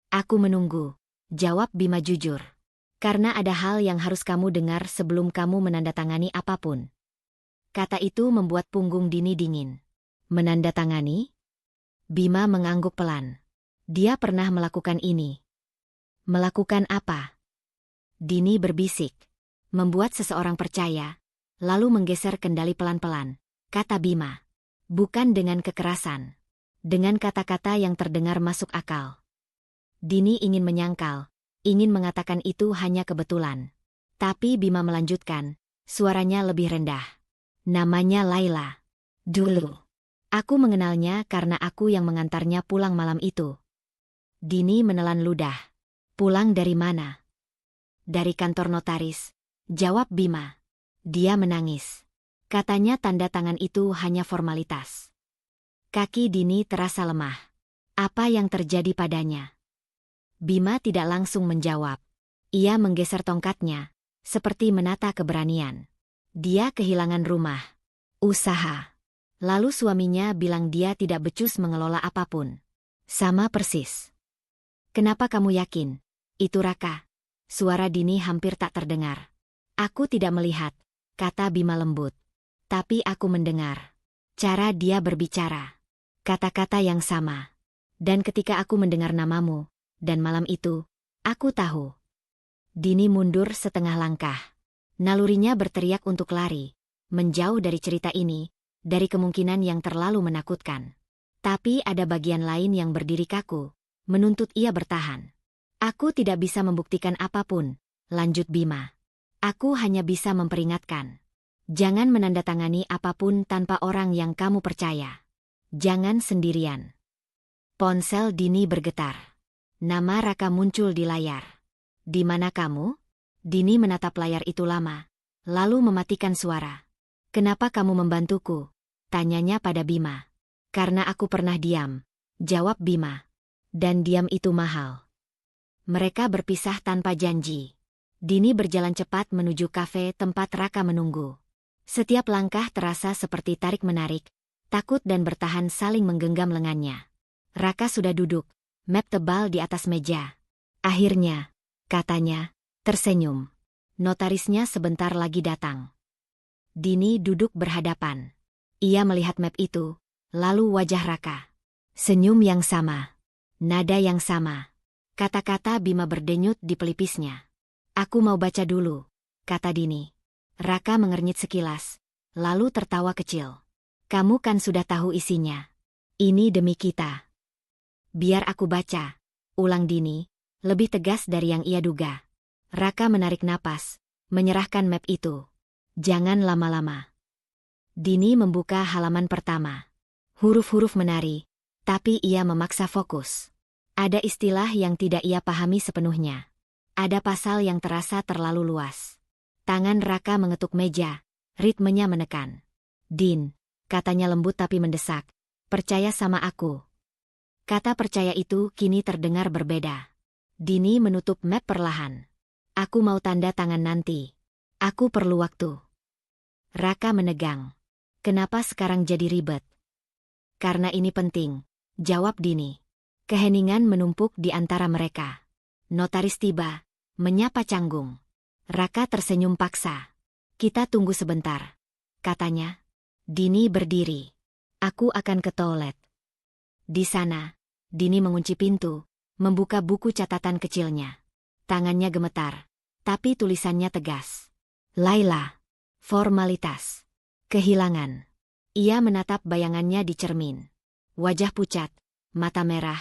Aku menunggu, jawab Bima jujur. Karena ada hal yang harus kamu dengar sebelum kamu menandatangani apapun. Kata itu membuat punggung Dini dingin. Menandatangani? Bima mengangguk pelan. Dia pernah melakukan ini. Melakukan apa? Dini berbisik. Membuat seseorang percaya, lalu menggeser kendali pelan-pelan, kata Bima. Bukan dengan kekerasan. Dengan kata-kata yang terdengar masuk akal. Dini ingin menyangkal, ingin mengatakan itu hanya kebetulan. Tapi Bima melanjutkan, suaranya lebih rendah. Namanya Laila. Dulu. Aku mengenalnya karena aku yang mengantarnya pulang malam itu. Dini menelan ludah. Pulang dari mana? Dari kantor notaris, jawab Bima. Dia menangis. Katanya tanda tangan itu hanya formalitas. Kaki Dini terasa lemah. Apa yang terjadi padanya? Bima tidak langsung menjawab. Ia menggeser tongkatnya, seperti menata keberanian. Dia kehilangan rumah, usaha. Lalu suaminya bilang dia tidak becus mengelola apapun. Sama persis. Kenapa kamu yakin? Itu Raka. Suara Dini hampir tak terdengar. Aku tidak melihat, kata Bima lembut. Tapi aku mendengar. Cara dia berbicara. Kata-kata yang sama. Dan ketika aku mendengar namamu, dan malam itu, aku tahu. Dini mundur setengah langkah. Nalurinya berteriak untuk lari. Menjauh dari cerita ini, dari kemungkinan yang terlalu menakutkan. Tapi ada bagian lain yang berdiri kaku, menuntut ia bertahan. Aku tidak bisa membuktikan apapun, lanjut Bima. Aku hanya bisa memperingatkan. Jangan menandatangani apapun tanpa orang yang kamu percaya. Jangan sendirian. Ponsel Dini bergetar. Nama Raka muncul di layar. Di mana kamu? Dini menatap layar itu lama, lalu mematikan suara. Kenapa kamu membantuku? Tanyanya pada Bima. Karena aku pernah diam, jawab Bima. Dan diam itu mahal. Mereka berpisah tanpa janji. Dini berjalan cepat menuju kafe tempat Raka menunggu. Setiap langkah terasa seperti tarik-menarik, takut dan bertahan saling menggenggam lengannya. Raka sudah duduk, map tebal di atas meja. Akhirnya, katanya, tersenyum. Notarisnya sebentar lagi datang. Dini duduk berhadapan. Ia melihat map itu, lalu wajah Raka. Senyum yang sama. Nada yang sama. Kata-kata Bima berdenyut di pelipisnya. Aku mau baca dulu, kata Dini. Raka mengernyit sekilas, lalu tertawa kecil. Kamu kan sudah tahu isinya. Ini demi kita. Biar aku baca. Ulang Dini, lebih tegas dari yang ia duga. Raka menarik napas, menyerahkan map itu. Jangan lama-lama. Dini membuka halaman pertama. Huruf-huruf menari, tapi ia memaksa fokus. Ada istilah yang tidak ia pahami sepenuhnya. Ada pasal yang terasa terlalu luas. Tangan Raka mengetuk meja, ritmenya menekan. Din, katanya lembut tapi mendesak, percaya sama aku. Kata percaya itu kini terdengar berbeda. Dini menutup map perlahan. Aku mau tanda tangan nanti. Aku perlu waktu. Raka menegang. Kenapa sekarang jadi ribet? Karena ini penting, jawab Dini. Keheningan menumpuk di antara mereka. Notaris tiba, menyapa canggung. Raka tersenyum paksa. Kita tunggu sebentar, katanya. Dini berdiri. Aku akan ke toilet. Di sana, Dini mengunci pintu, membuka buku catatan kecilnya. Tangannya gemetar, tapi tulisannya tegas. Laila. Formalitas. Kehilangan. Ia menatap bayangannya di cermin. Wajah pucat, mata merah,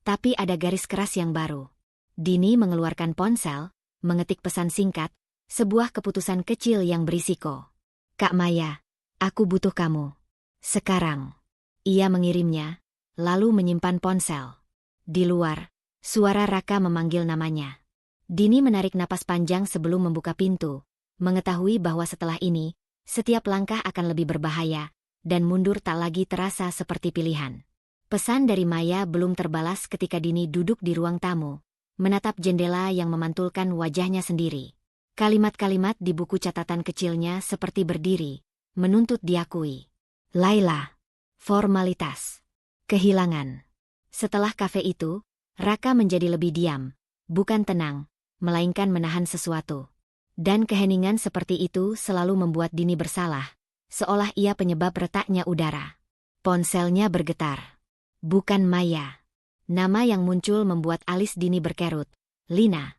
tapi ada garis keras yang baru. Dini mengeluarkan ponsel, mengetik pesan singkat, sebuah keputusan kecil yang berisiko. Kak Maya, aku butuh kamu. Sekarang. Ia mengirimnya, lalu menyimpan ponsel. Di luar, suara Raka memanggil namanya. Dini menarik napas panjang sebelum membuka pintu, mengetahui bahwa setelah ini, setiap langkah akan lebih berbahaya, dan mundur tak lagi terasa seperti pilihan. Pesan dari Maya belum terbalas ketika Dini duduk di ruang tamu, menatap jendela yang memantulkan wajahnya sendiri. Kalimat-kalimat di buku catatan kecilnya seperti berdiri, menuntut diakui. Laila. Formalitas. Kehilangan. Setelah kafe itu, Raka menjadi lebih diam, bukan tenang, melainkan menahan sesuatu. Dan keheningan seperti itu selalu membuat Dini bersalah, seolah ia penyebab retaknya udara. Ponselnya bergetar. Bukan Maya. Nama yang muncul membuat alis Dini berkerut. Lina.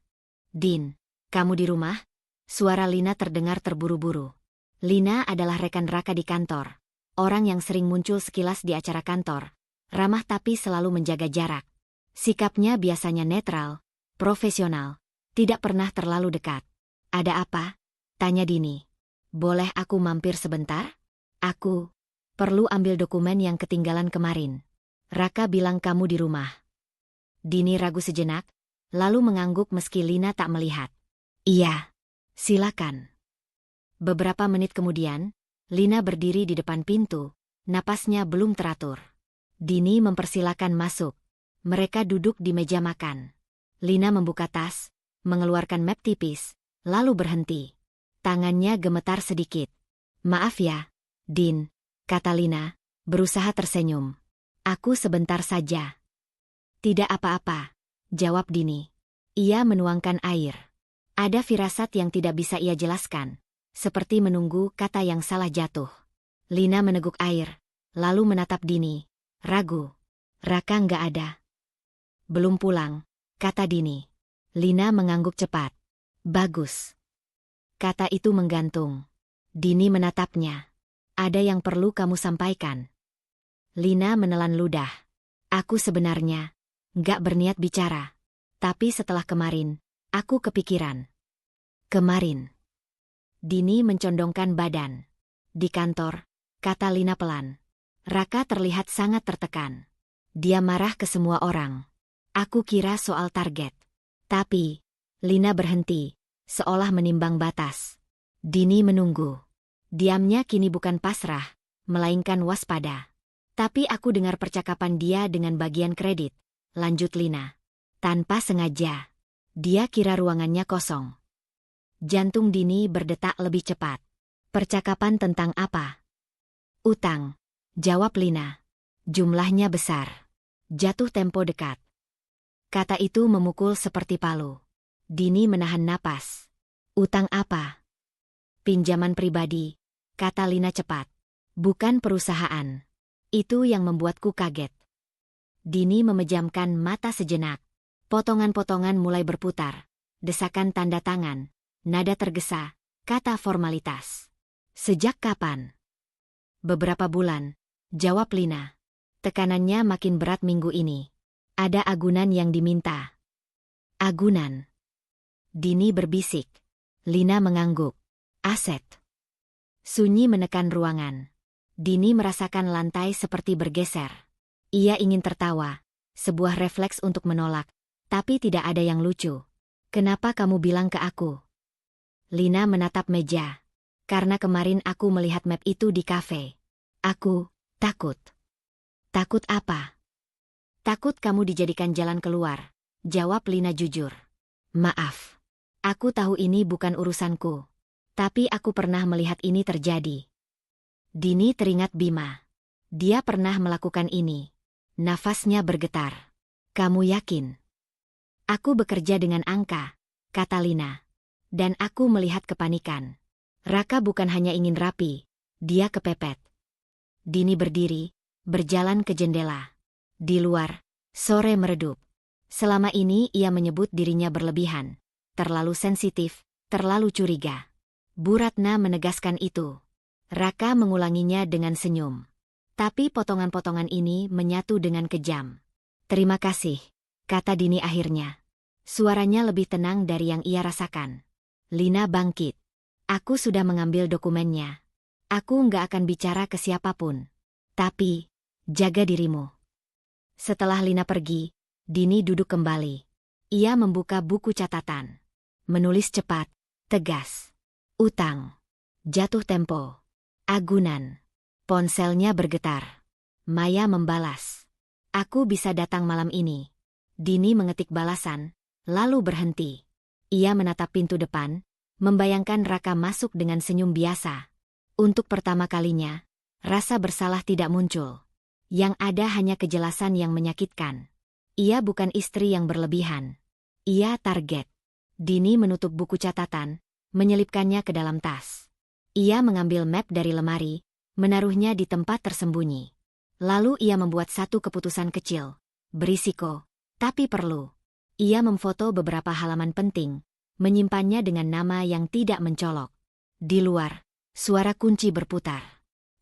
Din, kamu di rumah? Suara Lina terdengar terburu-buru. Lina adalah rekan Raka di kantor. Orang yang sering muncul sekilas di acara kantor. Ramah tapi selalu menjaga jarak. Sikapnya biasanya netral, profesional, tidak pernah terlalu dekat. Ada apa? Tanya Dini. Boleh aku mampir sebentar? Aku perlu ambil dokumen yang ketinggalan kemarin. Raka bilang kamu di rumah. Dini ragu sejenak, lalu mengangguk meski Lina tak melihat. Iya, silakan. Beberapa menit kemudian, Lina berdiri di depan pintu, napasnya belum teratur. Dini mempersilakan masuk. Mereka duduk di meja makan. Lina membuka tas, mengeluarkan map tipis, lalu berhenti. Tangannya gemetar sedikit. Maaf ya, Din, kata Lina, berusaha tersenyum. Aku sebentar saja. Tidak apa-apa, jawab Dini. Ia menuangkan air. Ada firasat yang tidak bisa ia jelaskan, seperti menunggu kata yang salah jatuh. Lina meneguk air, lalu menatap Dini. Ragu. Raka nggak ada. Belum pulang, kata Dini. Lina mengangguk cepat. Bagus. Kata itu menggantung. Dini menatapnya. Ada yang perlu kamu sampaikan. Lina menelan ludah. Aku sebenarnya nggak berniat bicara. Tapi setelah kemarin, aku kepikiran. Kemarin. Dini mencondongkan badan. Di kantor, kata Lina pelan. Raka terlihat sangat tertekan. Dia marah ke semua orang. Aku kira soal target. Tapi, Lina berhenti, seolah menimbang batas. Dini menunggu. Diamnya kini bukan pasrah, melainkan waspada. Tapi aku dengar percakapan dia dengan bagian kredit, lanjut Lina. Tanpa sengaja. Dia kira ruangannya kosong. Jantung Dini berdetak lebih cepat. Percakapan tentang apa? Utang, jawab Lina. Jumlahnya besar. Jatuh tempo dekat. Kata itu memukul seperti palu. Dini menahan napas. Utang apa? Pinjaman pribadi, kata Lina cepat. Bukan perusahaan. Itu yang membuatku kaget. Dini memejamkan mata sejenak. Potongan-potongan mulai berputar. Desakan tanda tangan. Nada tergesa. Kata formalitas. Sejak kapan? Beberapa bulan, jawab Lina. Tekanannya makin berat minggu ini. Ada agunan yang diminta. Agunan. Dini berbisik. Lina mengangguk. Aset. Sunyi menekan ruangan. Dini merasakan lantai seperti bergeser. Ia ingin tertawa. Sebuah refleks untuk menolak. Tapi tidak ada yang lucu. Kenapa kamu bilang ke aku? Lina menatap meja. Karena kemarin aku melihat map itu di kafe. Aku takut. Takut apa? Takut kamu dijadikan jalan keluar, jawab Lina jujur. Maaf. Aku tahu ini bukan urusanku. Tapi aku pernah melihat ini terjadi. Dini teringat Bima. Dia pernah melakukan ini. Nafasnya bergetar. Kamu yakin? Aku bekerja dengan angka, kata Lina. Dan aku melihat kepanikan. Raka bukan hanya ingin rapi, dia kepepet. Dini berdiri, berjalan ke jendela. Di luar, sore meredup. Selama ini ia menyebut dirinya berlebihan, terlalu sensitif, terlalu curiga. Bu Ratna menegaskan itu. Raka mengulanginya dengan senyum. Tapi potongan-potongan ini menyatu dengan kejam. Terima kasih, kata Dini akhirnya. Suaranya lebih tenang dari yang ia rasakan. Lina bangkit. Aku sudah mengambil dokumennya. Aku nggak akan bicara ke siapapun. Tapi, jaga dirimu. Setelah Lina pergi, Dini duduk kembali. Ia membuka buku catatan. Menulis cepat, tegas. Utang. Jatuh tempo. Agunan. Ponselnya bergetar. Maya membalas. Aku bisa datang malam ini. Dini mengetik balasan, lalu berhenti. Ia menatap pintu depan, membayangkan Raka masuk dengan senyum biasa. Untuk pertama kalinya, rasa bersalah tidak muncul. Yang ada hanya kejelasan yang menyakitkan. Ia bukan istri yang berlebihan. Ia target. Dini menutup buku catatan, menyelipkannya ke dalam tas. Ia mengambil map dari lemari, menaruhnya di tempat tersembunyi. Lalu ia membuat satu keputusan kecil. Berisiko, tapi perlu. Ia memfoto beberapa halaman penting, menyimpannya dengan nama yang tidak mencolok. Di luar, suara kunci berputar.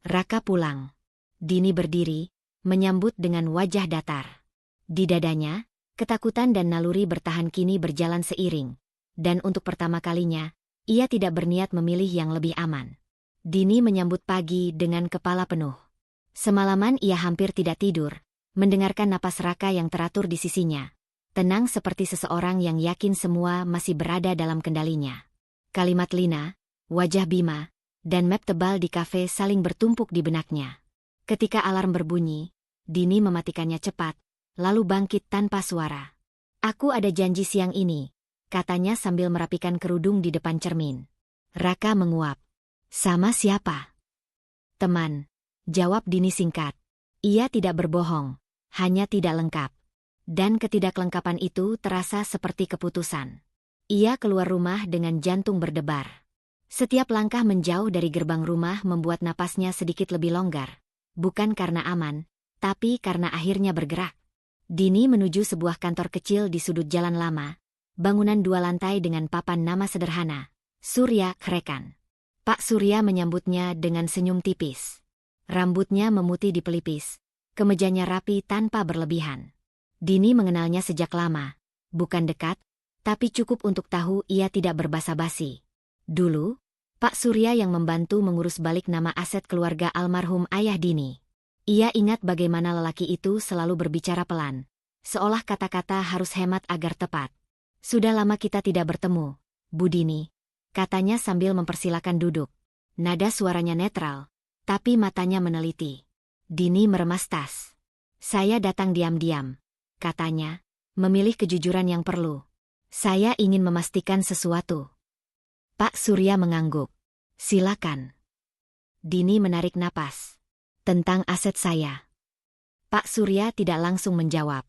Raka pulang. Dini berdiri, menyambut dengan wajah datar. Di dadanya, ketakutan dan naluri bertahan kini berjalan seiring. Dan untuk pertama kalinya, ia tidak berniat memilih yang lebih aman. Dini menyambut pagi dengan kepala penuh. Semalaman ia hampir tidak tidur, mendengarkan napas Raka yang teratur di sisinya. Tenang seperti seseorang yang yakin semua masih berada dalam kendalinya. Kalimat Lina, wajah Bima, dan map tebal di kafe saling bertumpuk di benaknya. Ketika alarm berbunyi, Dini mematikannya cepat, lalu bangkit tanpa suara. Aku ada janji siang ini, katanya sambil merapikan kerudung di depan cermin. Raka menguap. Sama siapa? Teman, jawab Dini singkat. Ia tidak berbohong, hanya tidak lengkap. Dan ketidaklengkapan itu terasa seperti keputusan. Ia keluar rumah dengan jantung berdebar. Setiap langkah menjauh dari gerbang rumah membuat napasnya sedikit lebih longgar. Bukan karena aman, tapi karena akhirnya bergerak. Dini menuju sebuah kantor kecil di sudut jalan lama. Bangunan 2 lantai dengan papan nama sederhana. Surya Krekan. Pak Surya menyambutnya dengan senyum tipis. Rambutnya memutih di pelipis. Kemejanya rapi tanpa berlebihan. Dini mengenalnya sejak lama. Bukan dekat, tapi cukup untuk tahu ia tidak berbasa-basi. Dulu, Pak Surya yang membantu mengurus balik nama aset keluarga almarhum ayah Dini. Ia ingat bagaimana lelaki itu selalu berbicara pelan, seolah kata-kata harus hemat agar tepat. Sudah lama kita tidak bertemu, Bu Dini, katanya sambil mempersilakan duduk. Nada suaranya netral, tapi matanya meneliti. Dini meremas tas. Saya datang diam-diam, katanya, memilih kejujuran yang perlu. Saya ingin memastikan sesuatu. Pak Surya mengangguk. Silakan. Dini menarik napas. Tentang aset saya. Pak Surya tidak langsung menjawab.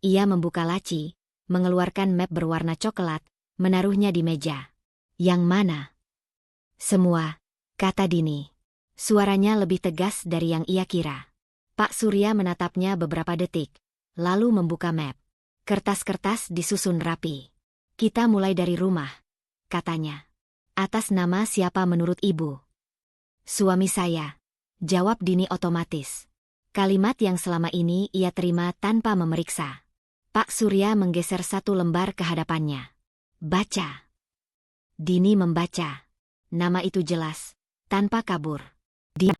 Ia membuka laci, mengeluarkan map berwarna coklat, menaruhnya di meja. Yang mana? Semua, kata Dini. Suaranya lebih tegas dari yang ia kira. Pak Surya menatapnya beberapa detik, lalu membuka map. Kertas-kertas disusun rapi. Kita mulai dari rumah, katanya. Atas nama siapa menurut ibu? Suami saya, jawab Dini otomatis. Kalimat yang selama ini ia terima tanpa memeriksa. Pak Surya menggeser satu lembar ke hadapannya. Baca. Dini membaca. Nama itu jelas, tanpa kabur. Dia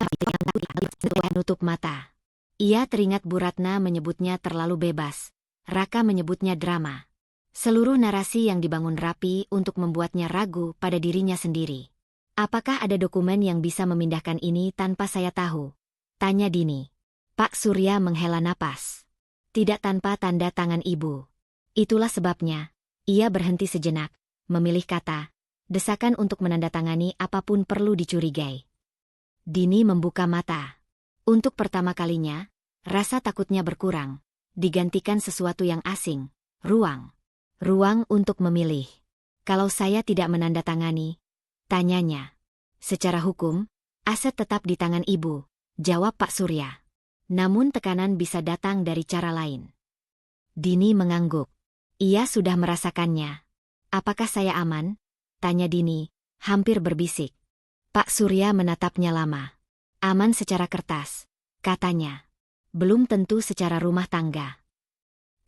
menutup mata. Ia teringat Bu Ratna menyebutnya terlalu bebas. Raka menyebutnya drama. Seluruh narasi yang dibangun rapi untuk membuatnya ragu pada dirinya sendiri. Apakah ada dokumen yang bisa memindahkan ini tanpa saya tahu? Tanya Dini. Pak Surya menghela napas. Tidak tanpa tanda tangan ibu. Itulah sebabnya, ia berhenti sejenak, memilih kata, desakan untuk menandatangani apapun perlu dicurigai. Dini membuka mata. Untuk pertama kalinya, rasa takutnya berkurang, digantikan sesuatu yang asing, ruang. Ruang untuk memilih. Kalau saya tidak menandatangani, tanyanya. Secara hukum, aset tetap di tangan ibu, jawab Pak Surya. Namun tekanan bisa datang dari cara lain. Dini mengangguk. Ia sudah merasakannya. Apakah saya aman? Tanya Dini, hampir berbisik. Pak Surya menatapnya lama. Aman secara kertas, katanya. Belum tentu secara rumah tangga.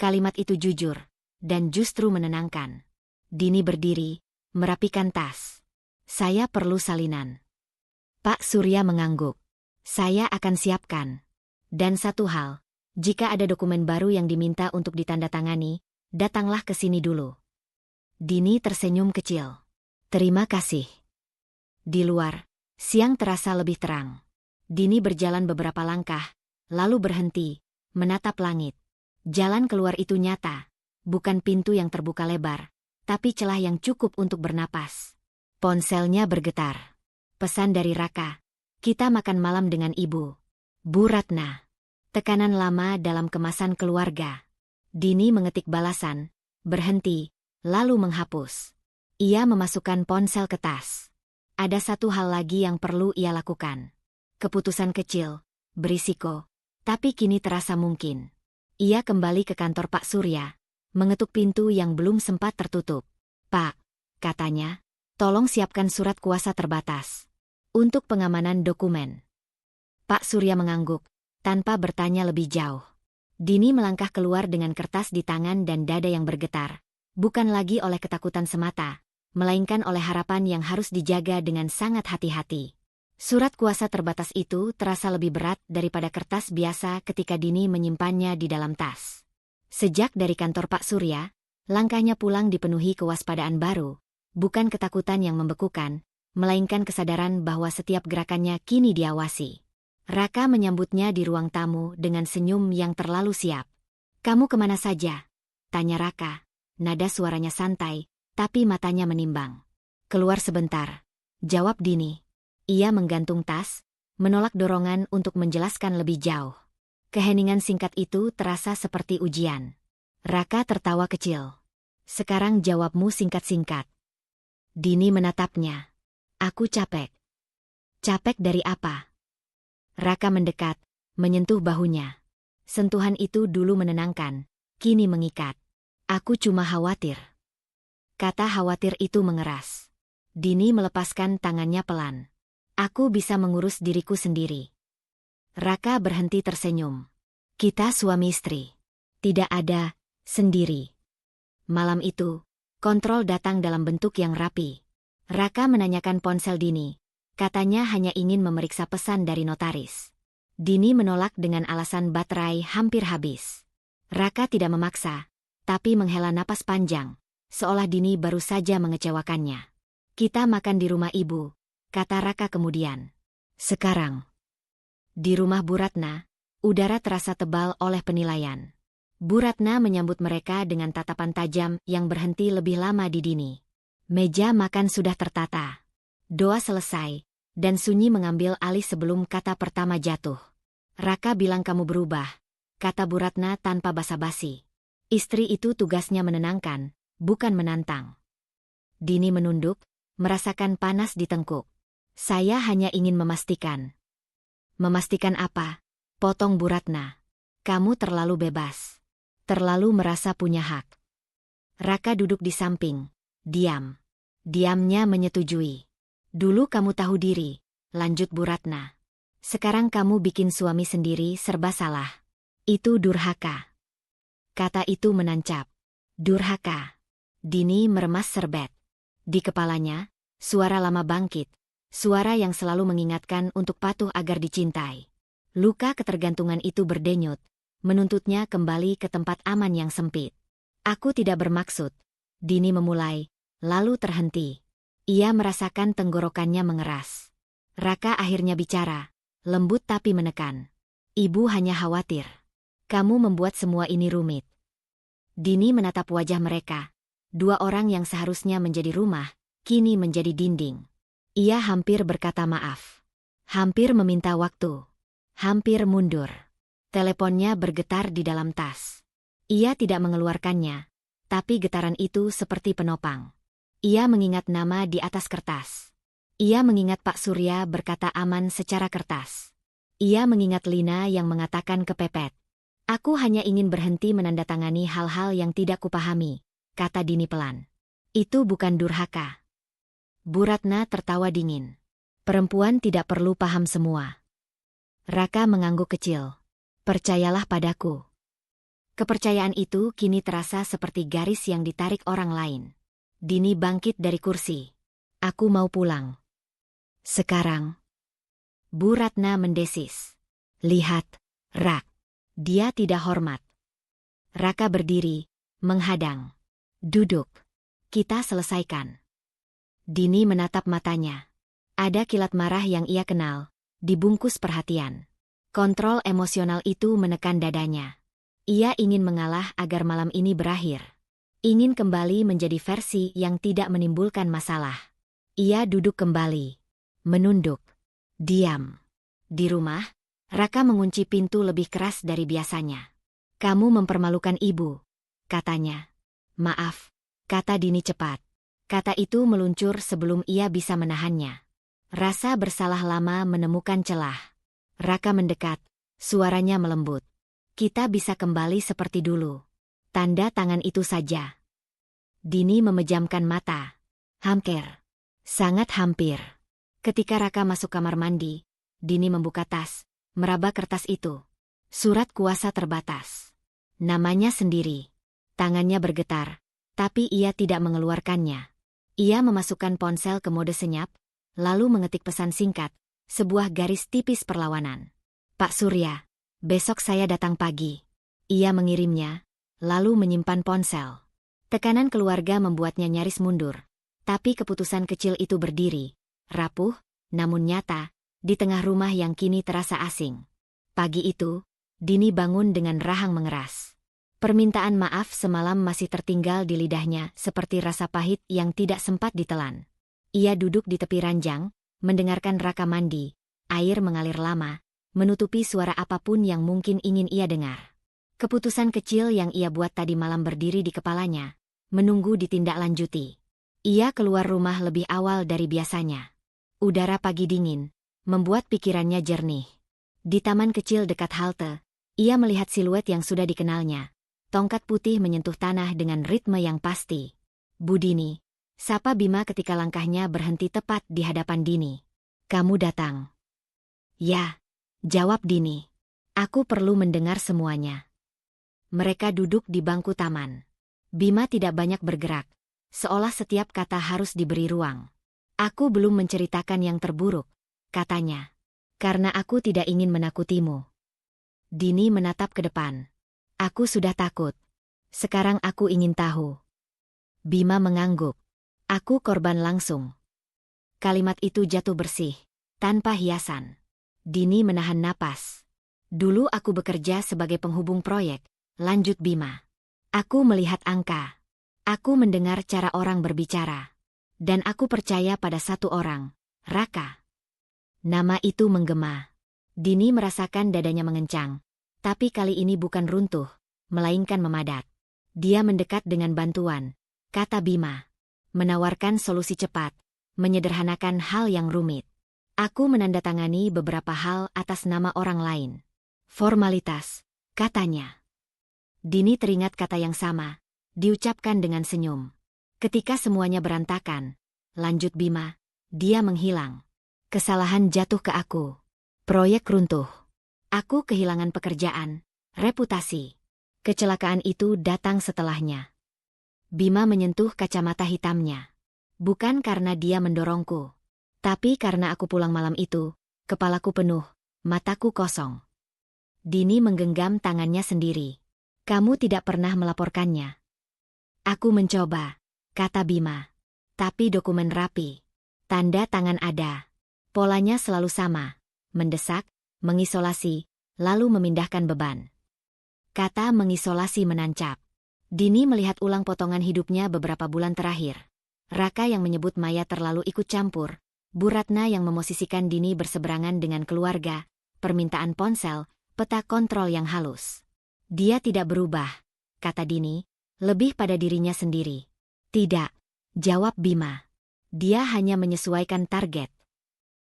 Kalimat itu jujur, dan justru menenangkan. Dini berdiri, merapikan tas. Saya perlu salinan. Pak Surya mengangguk. Saya akan siapkan. Dan satu hal, jika ada dokumen baru yang diminta untuk ditandatangani, datanglah ke sini dulu. Dini tersenyum kecil. Terima kasih. Di luar, siang terasa lebih terang. Dini berjalan beberapa langkah, lalu berhenti, menatap langit. Jalan keluar itu nyata, bukan pintu yang terbuka lebar, tapi celah yang cukup untuk bernapas. Ponselnya bergetar. Pesan dari Raka. Kita makan malam dengan ibu. Bu Ratna. Tekanan lama dalam kemasan keluarga. Dini mengetik balasan, berhenti, lalu menghapus. Ia memasukkan ponsel ke tas. Ada satu hal lagi yang perlu ia lakukan. Keputusan kecil, berisiko, tapi kini terasa mungkin. Ia kembali ke kantor Pak Surya, mengetuk pintu yang belum sempat tertutup. Pak, katanya, tolong siapkan surat kuasa terbatas. Untuk pengamanan dokumen. Pak Surya mengangguk, tanpa bertanya lebih jauh. Dini melangkah keluar dengan kertas di tangan dan dada yang bergetar. Bukan lagi oleh ketakutan semata, melainkan oleh harapan yang harus dijaga dengan sangat hati-hati. Surat kuasa terbatas itu terasa lebih berat daripada kertas biasa ketika Dini menyimpannya di dalam tas. Sejak dari kantor Pak Surya, langkahnya pulang dipenuhi kewaspadaan baru, bukan ketakutan yang membekukan, melainkan kesadaran bahwa setiap gerakannya kini diawasi. Raka menyambutnya di ruang tamu dengan senyum yang terlalu siap. Kamu kemana saja? Tanya Raka. Nada suaranya santai, tapi matanya menimbang. Keluar sebentar. Jawab Dini. Ia menggantung tas, menolak dorongan untuk menjelaskan lebih jauh. Keheningan singkat itu terasa seperti ujian. Raka tertawa kecil. Sekarang jawabmu singkat-singkat. Dini menatapnya. Aku capek. Capek dari apa? Raka mendekat, menyentuh bahunya. Sentuhan itu dulu menenangkan, kini mengikat. Aku cuma khawatir. Kata khawatir itu mengeras. Dini melepaskan tangannya pelan. Aku bisa mengurus diriku sendiri. Raka berhenti tersenyum. Kita suami istri. Tidak ada, sendiri. Malam itu, kontrol datang dalam bentuk yang rapi. Raka menanyakan ponsel Dini. Katanya hanya ingin memeriksa pesan dari notaris. Dini menolak dengan alasan baterai hampir habis. Raka tidak memaksa, tapi menghela napas panjang, seolah Dini baru saja mengecewakannya. Kita makan di rumah ibu, kata Raka kemudian. Sekarang. Di rumah Bu Ratna, udara terasa tebal oleh penilaian. Bu Ratna menyambut mereka dengan tatapan tajam yang berhenti lebih lama di Dini. Meja makan sudah tertata. Doa selesai, dan sunyi mengambil alih sebelum kata pertama jatuh. Raka bilang kamu berubah, kata Bu Ratna tanpa basa-basi. Istri itu tugasnya menenangkan, bukan menantang. Dini menunduk, merasakan panas di tengkuk. Saya hanya ingin memastikan. Memastikan apa? Potong Bu Ratna. Kamu terlalu bebas. Terlalu merasa punya hak. Raka duduk di samping, diam. Diamnya menyetujui. Dulu kamu tahu diri, lanjut Bu Ratna. Sekarang kamu bikin suami sendiri serba salah. Itu durhaka. Kata itu menancap. Durhaka. Dini meremas serbet. Di kepalanya, suara lama bangkit. Suara yang selalu mengingatkan untuk patuh agar dicintai. Luka ketergantungan itu berdenyut, menuntutnya kembali ke tempat aman yang sempit. Aku tidak bermaksud. Dini memulai, lalu terhenti. Ia merasakan tenggorokannya mengeras. Raka akhirnya bicara, lembut tapi menekan. Ibu hanya khawatir. Kamu membuat semua ini rumit. Dini menatap wajah mereka. Dua orang yang seharusnya menjadi rumah, kini menjadi dinding. Ia hampir berkata maaf. Hampir meminta waktu. Hampir mundur. Teleponnya bergetar di dalam tas. Ia tidak mengeluarkannya, tapi getaran itu seperti penopang. Ia mengingat nama di atas kertas. Ia mengingat Pak Surya berkata aman secara kertas. Ia mengingat Lina yang mengatakan kepepet. Aku hanya ingin berhenti menandatangani hal-hal yang tidak kupahami, kata Dini pelan. Itu bukan durhaka. Bu Ratna tertawa dingin. Perempuan tidak perlu paham semua. Raka mengangguk kecil. Percayalah padaku. Kepercayaan itu kini terasa seperti garis yang ditarik orang lain. Dini bangkit dari kursi. Aku mau pulang. Sekarang. Bu Ratna mendesis. Lihat, Rak. Dia tidak hormat. Raka berdiri, menghadang. Duduk. Kita selesaikan. Dini menatap matanya. Ada kilat marah yang ia kenal, dibungkus perhatian. Kontrol emosional itu menekan dadanya. Ia ingin mengalah agar malam ini berakhir. Ingin kembali menjadi versi yang tidak menimbulkan masalah. Ia duduk kembali. Menunduk. Diam. Di rumah, Raka mengunci pintu lebih keras dari biasanya. Kamu mempermalukan ibu, katanya. Maaf, kata Dini cepat. Kata itu meluncur sebelum ia bisa menahannya. Rasa bersalah lama menemukan celah. Raka mendekat, suaranya melembut. Kita bisa kembali seperti dulu. Tanda tangan itu saja. Dini memejamkan mata. Hampir. Sangat hampir. Ketika Raka masuk kamar mandi, Dini membuka tas, meraba kertas itu. Surat kuasa terbatas. Namanya sendiri. Tangannya bergetar, tapi ia tidak mengeluarkannya. Ia memasukkan ponsel ke mode senyap, lalu mengetik pesan singkat, sebuah garis tipis perlawanan. Pak Surya. Besok saya datang pagi. Ia mengirimnya, lalu menyimpan ponsel. Tekanan keluarga membuatnya nyaris mundur. Tapi keputusan kecil itu berdiri, rapuh, namun nyata, di tengah rumah yang kini terasa asing. Pagi itu, Dini bangun dengan rahang mengeras. Permintaan maaf semalam masih tertinggal di lidahnya seperti rasa pahit yang tidak sempat ditelan. Ia duduk di tepi ranjang, mendengarkan Raka mandi, air mengalir lama, menutupi suara apapun yang mungkin ingin ia dengar. Keputusan kecil yang ia buat tadi malam berdiri di kepalanya, menunggu ditindaklanjuti. Ia keluar rumah lebih awal dari biasanya. Udara pagi dingin, membuat pikirannya jernih. Di taman kecil dekat halte, ia melihat siluet yang sudah dikenalnya. Tongkat putih menyentuh tanah dengan ritme yang pasti. Bu Dini, sapa Bima ketika langkahnya berhenti tepat di hadapan Dini. Kamu datang. Ya. Jawab Dini. Aku perlu mendengar semuanya. Mereka duduk di bangku taman. Bima tidak banyak bergerak, seolah setiap kata harus diberi ruang. Aku belum menceritakan yang terburuk, katanya. Karena aku tidak ingin menakutimu. Dini menatap ke depan. Aku sudah takut. Sekarang aku ingin tahu. Bima mengangguk. Aku korban langsung. Kalimat itu jatuh bersih, tanpa hiasan. Dini menahan napas. Dulu aku bekerja sebagai penghubung proyek, lanjut Bima. Aku melihat angka. Aku mendengar cara orang berbicara. Dan aku percaya pada satu orang, Raka. Nama itu menggema. Dini merasakan dadanya mengencang. Tapi kali ini bukan runtuh, melainkan memadat. Dia mendekat dengan bantuan, kata Bima. Menawarkan solusi cepat, menyederhanakan hal yang rumit. Aku menandatangani beberapa hal atas nama orang lain. Formalitas, katanya. Dini teringat kata yang sama, diucapkan dengan senyum. Ketika semuanya berantakan, lanjut Bima, dia menghilang. Kesalahan jatuh ke aku. Proyek runtuh. Aku kehilangan pekerjaan, reputasi. Kecelakaan itu datang setelahnya. Bima menyentuh kacamata hitamnya. Bukan karena dia mendorongku. Tapi karena aku pulang malam itu, kepalaku penuh, mataku kosong. Dini menggenggam tangannya sendiri. Kamu tidak pernah melaporkannya. Aku mencoba, kata Bima. Tapi dokumen rapi. Tanda tangan ada. Polanya selalu sama. Mendesak, mengisolasi, lalu memindahkan beban. Kata mengisolasi menancap. Dini melihat ulang potongan hidupnya beberapa bulan terakhir. Raka yang menyebut Maya terlalu ikut campur. Bu Ratna yang memosisikan Dini berseberangan dengan keluarga, permintaan ponsel, peta kontrol yang halus. Dia tidak berubah, kata Dini, lebih pada dirinya sendiri. Tidak, jawab Bima. Dia hanya menyesuaikan target.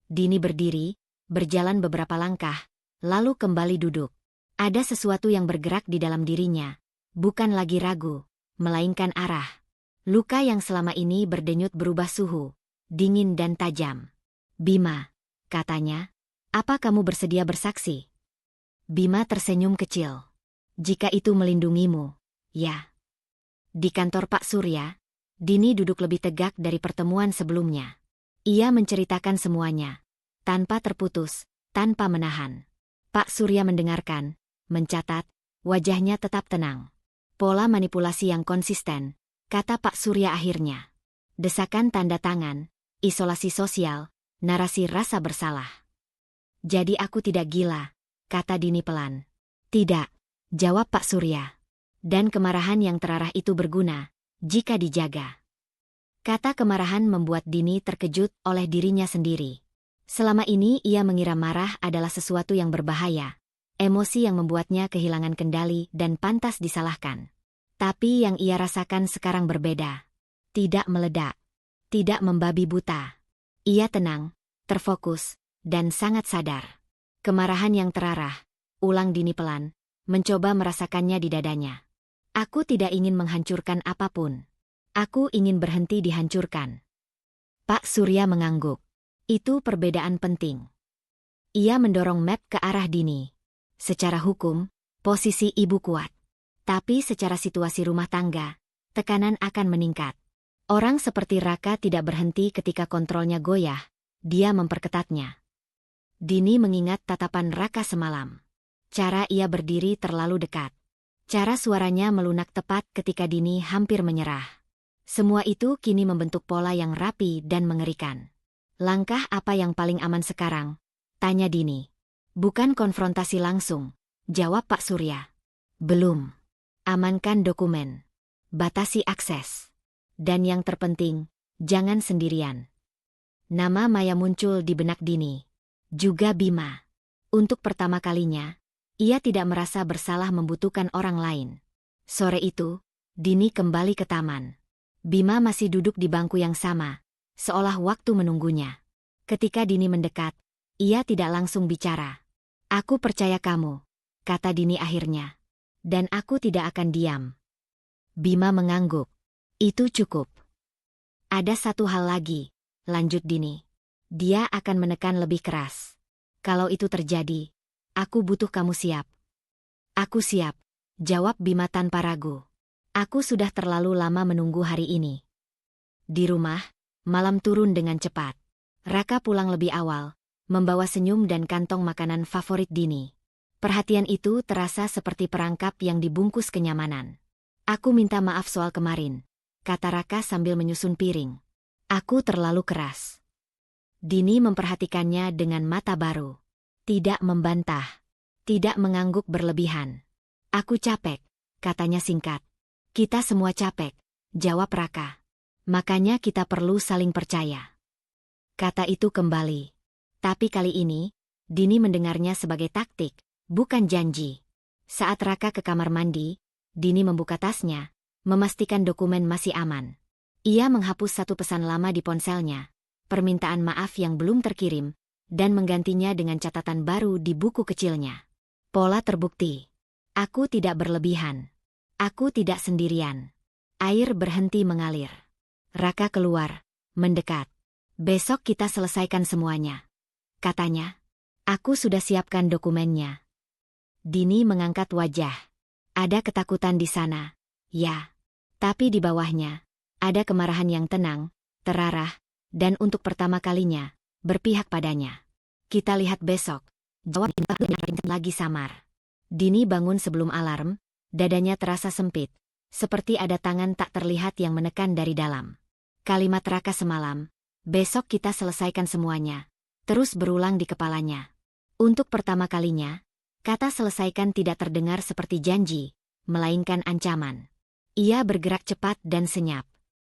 Dini berdiri, berjalan beberapa langkah, lalu kembali duduk. Ada sesuatu yang bergerak di dalam dirinya, bukan lagi ragu, melainkan arah. Luka yang selama ini berdenyut berubah suhu. Dingin dan tajam. Bima, katanya, apa kamu bersedia bersaksi? Bima tersenyum kecil. Jika itu melindungimu, ya. Di kantor Pak Surya, Dini duduk lebih tegak dari pertemuan sebelumnya. Ia menceritakan semuanya, tanpa terputus, tanpa menahan. Pak Surya mendengarkan, mencatat, wajahnya tetap tenang. Pola manipulasi yang konsisten, kata Pak Surya akhirnya. Desakan tanda tangan, isolasi sosial, narasi rasa bersalah. Jadi aku tidak gila, kata Dini pelan. Tidak, jawab Pak Surya. Dan kemarahan yang terarah itu berguna, jika dijaga. Kata kemarahan membuat Dini terkejut oleh dirinya sendiri. Selama ini ia mengira marah adalah sesuatu yang berbahaya, emosi yang membuatnya kehilangan kendali dan pantas disalahkan. Tapi yang ia rasakan sekarang berbeda. Tidak meledak. Tidak membabi buta. Ia tenang, terfokus, dan sangat sadar. Kemarahan yang terarah, ulang Dini pelan, mencoba merasakannya di dadanya. Aku tidak ingin menghancurkan apapun. Aku ingin berhenti dihancurkan. Pak Surya mengangguk. Itu perbedaan penting. Ia mendorong map ke arah Dini. Secara hukum, posisi ibu kuat. Tapi secara situasi rumah tangga, tekanan akan meningkat. Orang seperti Raka tidak berhenti ketika kontrolnya goyah, dia memperketatnya. Dini mengingat tatapan Raka semalam. Cara ia berdiri terlalu dekat. Cara suaranya melunak tepat ketika Dini hampir menyerah. Semua itu kini membentuk pola yang rapi dan mengerikan. Langkah apa yang paling aman sekarang? Tanya Dini. Bukan konfrontasi langsung, jawab Pak Surya. Belum. Amankan dokumen. Batasi akses. Dan yang terpenting, jangan sendirian. Nama Maya muncul di benak Dini. Juga Bima. Untuk pertama kalinya, ia tidak merasa bersalah membutuhkan orang lain. Sore itu, Dini kembali ke taman. Bima masih duduk di bangku yang sama, seolah waktu menunggunya. Ketika Dini mendekat, ia tidak langsung bicara. Aku percaya kamu, kata Dini akhirnya. Dan aku tidak akan diam. Bima mengangguk. Itu cukup. Ada satu hal lagi, lanjut Dini. Dia akan menekan lebih keras. Kalau itu terjadi, aku butuh kamu siap. Aku siap, jawab Bima tanpa ragu. Aku sudah terlalu lama menunggu hari ini. Di rumah, malam turun dengan cepat. Raka pulang lebih awal, membawa senyum dan kantong makanan favorit Dini. Perhatian itu terasa seperti perangkap yang dibungkus kenyamanan. Aku minta maaf soal kemarin, kata Raka sambil menyusun piring. Aku terlalu keras. Dini memperhatikannya dengan mata baru. Tidak membantah. Tidak mengangguk berlebihan. Aku capek, katanya singkat. Kita semua capek, jawab Raka. Makanya kita perlu saling percaya. Kata itu kembali. Tapi kali ini, Dini mendengarnya sebagai taktik, bukan janji. Saat Raka ke kamar mandi, Dini membuka tasnya, memastikan dokumen masih aman. Ia menghapus satu pesan lama di ponselnya, permintaan maaf yang belum terkirim, dan menggantinya dengan catatan baru di buku kecilnya. Pola terbukti. Aku tidak berlebihan. Aku tidak sendirian. Air berhenti mengalir. Raka keluar, mendekat. Besok kita selesaikan semuanya, katanya. Aku sudah siapkan dokumennya. Dini mengangkat wajah. Ada ketakutan di sana, ya. Tapi di bawahnya, ada kemarahan yang tenang, terarah, dan untuk pertama kalinya, berpihak padanya. Kita lihat besok, jawab lagi samar. Dini bangun sebelum alarm, dadanya terasa sempit, seperti ada tangan tak terlihat yang menekan dari dalam. Kalimat Raka semalam, besok kita selesaikan semuanya, terus berulang di kepalanya. Untuk pertama kalinya, kata selesaikan tidak terdengar seperti janji, melainkan ancaman. Ia bergerak cepat dan senyap.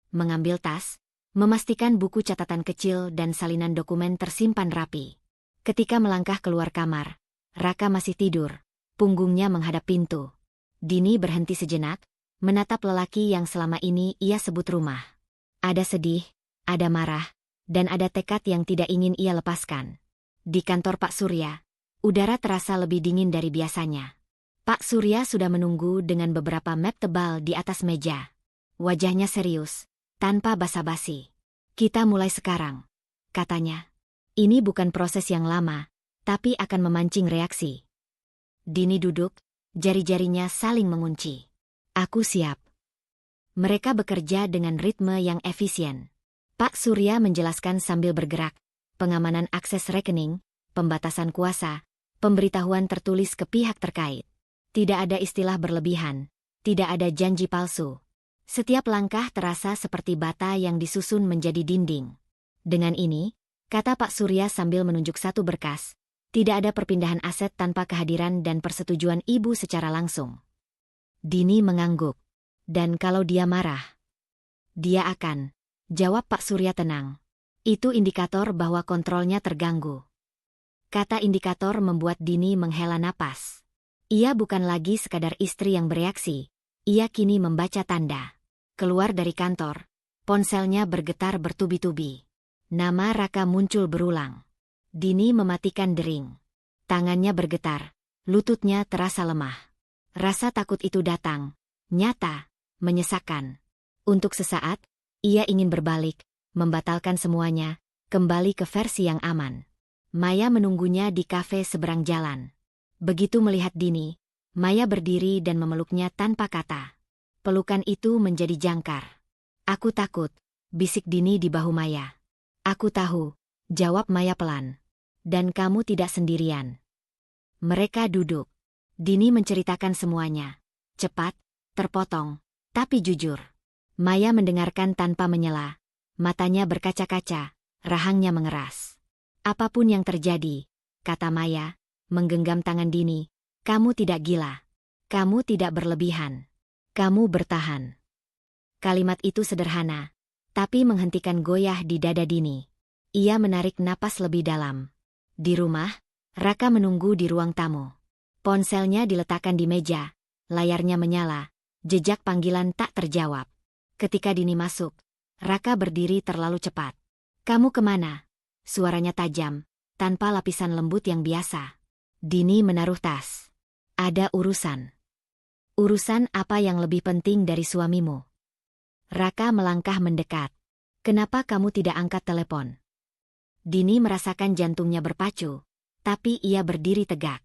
Mengambil tas, memastikan buku catatan kecil dan salinan dokumen tersimpan rapi. Ketika melangkah keluar kamar, Raka masih tidur, punggungnya menghadap pintu. Dini berhenti sejenak, menatap lelaki yang selama ini ia sebut rumah. Ada sedih, ada marah, dan ada tekad yang tidak ingin ia lepaskan. Di kantor Pak Surya, udara terasa lebih dingin dari biasanya. Pak Surya sudah menunggu dengan beberapa map tebal di atas meja. Wajahnya serius, tanpa basa-basi. Kita mulai sekarang, katanya. Ini bukan proses yang lama, tapi akan memancing reaksi. Dini duduk, jari-jarinya saling mengunci. Aku siap. Mereka bekerja dengan ritme yang efisien. Pak Surya menjelaskan sambil bergerak, pengamanan akses rekening, pembatasan kuasa, pemberitahuan tertulis ke pihak terkait. Tidak ada istilah berlebihan, tidak ada janji palsu. Setiap langkah terasa seperti bata yang disusun menjadi dinding. Dengan ini, kata Pak Surya sambil menunjuk satu berkas, tidak ada perpindahan aset tanpa kehadiran dan persetujuan ibu secara langsung. Dini mengangguk. Dan kalau dia marah? Dia akan, jawab Pak Surya tenang. Itu indikator bahwa kontrolnya terganggu. Kata indikator membuat Dini menghela napas. Ia bukan lagi sekadar istri yang bereaksi, ia kini membaca tanda. Keluar dari kantor, ponselnya bergetar bertubi-tubi. Nama Raka muncul berulang. Dini mematikan dering. Tangannya bergetar, lututnya terasa lemah. Rasa takut itu datang, nyata, menyesakkan. Untuk sesaat, ia ingin berbalik, membatalkan semuanya, kembali ke versi yang aman. Maya menunggunya di kafe seberang jalan. Begitu melihat Dini, Maya berdiri dan memeluknya tanpa kata. Pelukan itu menjadi jangkar. Aku takut, bisik Dini di bahu Maya. Aku tahu, jawab Maya pelan. Dan kamu tidak sendirian. Mereka duduk. Dini menceritakan semuanya. Cepat, terpotong, tapi jujur. Maya mendengarkan tanpa menyela. Matanya berkaca-kaca, rahangnya mengeras. Apapun yang terjadi, kata Maya, menggenggam tangan Dini, kamu tidak gila. Kamu tidak berlebihan. Kamu bertahan. Kalimat itu sederhana, tapi menghentikan goyah di dada Dini. Ia menarik napas lebih dalam. Di rumah, Raka menunggu di ruang tamu. Ponselnya diletakkan di meja, layarnya menyala, jejak panggilan tak terjawab. Ketika Dini masuk, Raka berdiri terlalu cepat. Kamu kemana? Suaranya tajam, tanpa lapisan lembut yang biasa. Dini menaruh tas. Ada urusan. Urusan apa yang lebih penting dari suamimu? Raka melangkah mendekat. Kenapa kamu tidak angkat telepon? Dini merasakan jantungnya berpacu, tapi ia berdiri tegak.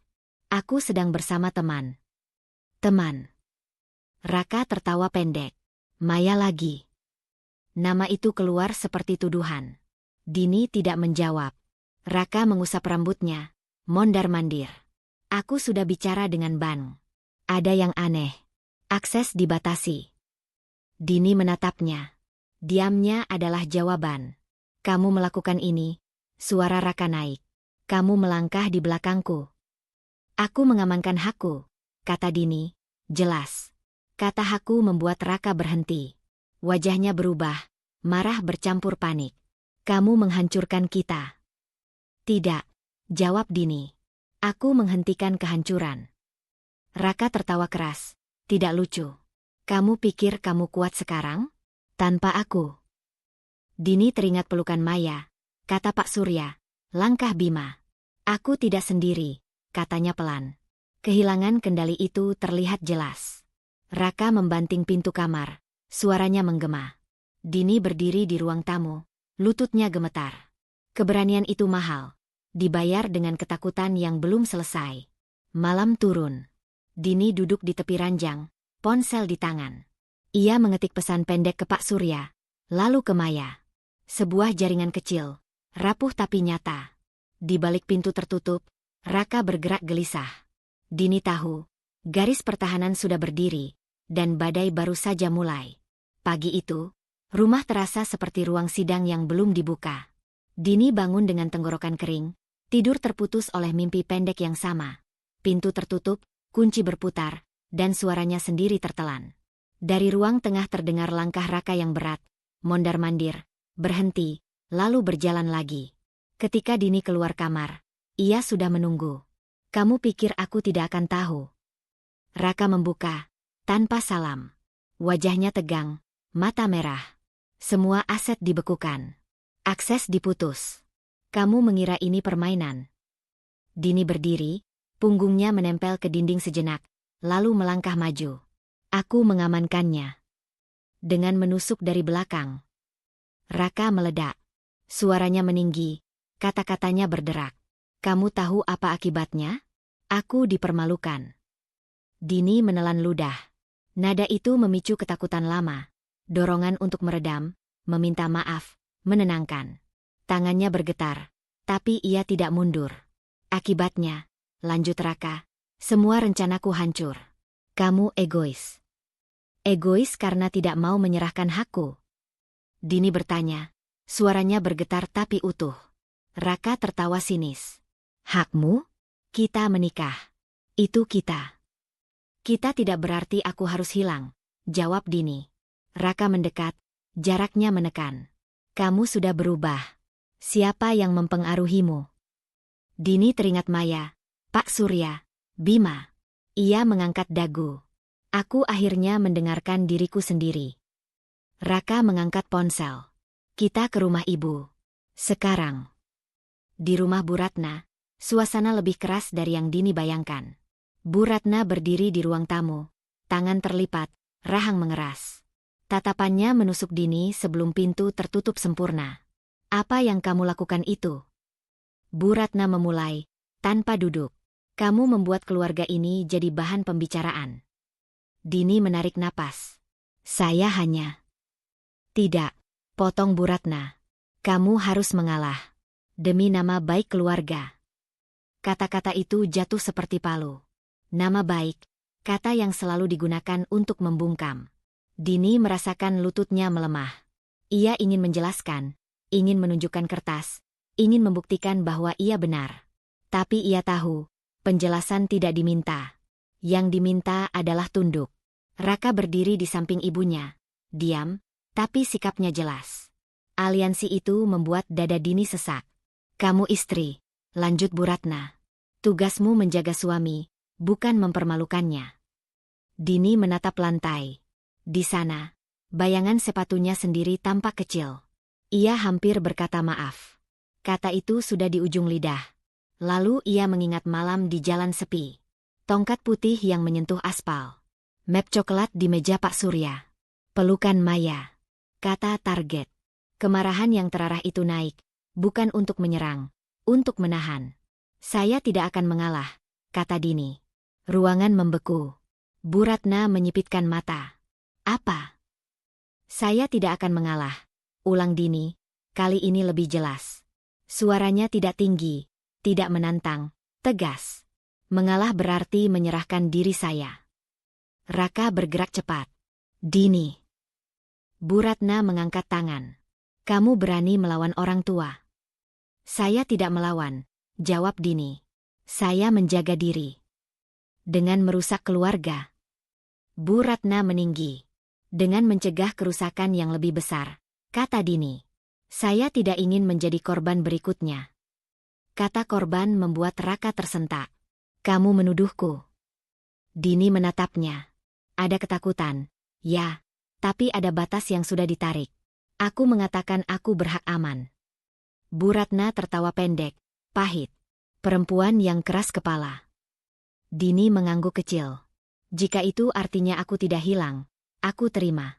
Aku sedang bersama teman. Teman. Raka tertawa pendek. Maya lagi. Nama itu keluar seperti tuduhan. Dini tidak menjawab. Raka mengusap rambutnya. Mondar-mandir. Aku sudah bicara dengan Ban. Ada yang aneh. Akses dibatasi. Dini menatapnya. Diamnya adalah jawaban. Kamu melakukan ini. Suara Raka naik. Kamu melangkah di belakangku. Aku mengamankan hakku, kata Dini. Jelas. Kata hakku membuat Raka berhenti. Wajahnya berubah, marah bercampur panik. Kamu menghancurkan kita. Tidak. Jawab Dini. Aku menghentikan kehancuran. Raka tertawa keras. Tidak lucu. Kamu pikir kamu kuat sekarang? Tanpa aku. Dini teringat pelukan Maya. Kata Pak Surya. Langkah Bima. Aku tidak sendiri, katanya pelan. Kehilangan kendali itu terlihat jelas. Raka membanting pintu kamar. Suaranya menggema. Dini berdiri di ruang tamu. Lututnya gemetar. Keberanian itu mahal. Dibayar dengan ketakutan yang belum selesai. Malam turun. Dini duduk di tepi ranjang, ponsel di tangan. Ia mengetik pesan pendek ke Pak Surya, lalu ke Maya. Sebuah jaringan kecil, rapuh tapi nyata. Di balik pintu tertutup, Raka bergerak gelisah. Dini tahu, garis pertahanan sudah berdiri, dan badai baru saja mulai. Pagi itu, rumah terasa seperti ruang sidang yang belum dibuka. Dini bangun dengan tenggorokan kering, tidur terputus oleh mimpi pendek yang sama. Pintu tertutup, kunci berputar, dan suaranya sendiri tertelan. Dari ruang tengah terdengar langkah Raka yang berat, mondar-mandir, berhenti, lalu berjalan lagi. Ketika Dini keluar kamar, ia sudah menunggu. "Kamu pikir aku tidak akan tahu?" Raka membuka, tanpa salam. Wajahnya tegang, mata merah. Semua aset dibekukan. Akses diputus. "Kamu mengira ini permainan?" Dini berdiri, punggungnya menempel ke dinding sejenak, lalu melangkah maju. "Aku mengamankannya." Dengan menusuk dari belakang. Raka meledak. Suaranya meninggi, kata-katanya berderak. "Kamu tahu apa akibatnya? Aku dipermalukan." Dini menelan ludah. Nada itu memicu ketakutan lama. Dorongan untuk meredam, meminta maaf, menenangkan. Tangannya bergetar, tapi ia tidak mundur. "Akibatnya," lanjut Raka, "semua rencanaku hancur. Kamu egois." "Egois karena tidak mau menyerahkan hakku?" Dini bertanya, suaranya bergetar tapi utuh. Raka tertawa sinis. "Hakmu? Kita menikah. Itu kita." "Kita tidak berarti aku harus hilang," jawab Dini. Raka mendekat, jaraknya menekan. "Kamu sudah berubah. Siapa yang mempengaruhimu?" Dini teringat Maya, Pak Surya, Bima. Ia mengangkat dagu. "Aku akhirnya mendengarkan diriku sendiri." Raka mengangkat ponsel. "Kita ke rumah ibu. Sekarang." Di rumah Bu Ratna, suasana lebih keras dari yang Dini bayangkan. Bu Ratna berdiri di ruang tamu, tangan terlipat, rahang mengeras. Tatapannya menusuk Dini sebelum pintu tertutup sempurna. "Apa yang kamu lakukan itu?" Bu Ratna memulai, tanpa duduk. "Kamu membuat keluarga ini jadi bahan pembicaraan." Dini menarik napas. "Saya hanya..." "Tidak," potong Bu Ratna. "Kamu harus mengalah. Demi nama baik keluarga." Kata-kata itu jatuh seperti palu. Nama baik, kata yang selalu digunakan untuk membungkam. Dini merasakan lututnya melemah. Ia ingin menjelaskan, ingin menunjukkan kertas, ingin membuktikan bahwa ia benar. Tapi ia tahu, penjelasan tidak diminta. Yang diminta adalah tunduk. Raka berdiri di samping ibunya. Diam, tapi sikapnya jelas. Aliansi itu membuat dada Dini sesak. "Kamu istri," lanjut Bu Ratna. "Tugasmu menjaga suami, bukan mempermalukannya." Dini menatap lantai. Di sana, bayangan sepatunya sendiri tampak kecil. Ia hampir berkata maaf. Kata itu sudah di ujung lidah. Lalu ia mengingat malam di jalan sepi. Tongkat putih yang menyentuh aspal. Map coklat di meja Pak Surya. Pelukan Maya. Kata target. Kemarahan yang terarah itu naik, bukan untuk menyerang, untuk menahan. "Saya tidak akan mengalah," kata Dini. Ruangan membeku. Bu Ratna menyipitkan mata. "Apa?" "Saya tidak akan mengalah," ulang Dini, kali ini lebih jelas. Suaranya tidak tinggi, tidak menantang, tegas. "Mengalah berarti menyerahkan diri saya." Raka bergerak cepat. "Dini." Bu Ratna mengangkat tangan. "Kamu berani melawan orang tua?" "Saya tidak melawan," jawab Dini. "Saya menjaga diri." "Dengan merusak keluarga?" Bu Ratna meninggi. "Dengan mencegah kerusakan yang lebih besar," kata Dini. "Saya tidak ingin menjadi korban berikutnya." Kata korban membuat Raka tersentak. "Kamu menuduhku?" Dini menatapnya. Ada ketakutan, ya, tapi ada batas yang sudah ditarik. "Aku mengatakan aku berhak aman." Bu Ratna tertawa pendek, pahit. Perempuan yang keras kepala. Dini mengangguk kecil. "Jika itu artinya aku tidak hilang, aku terima."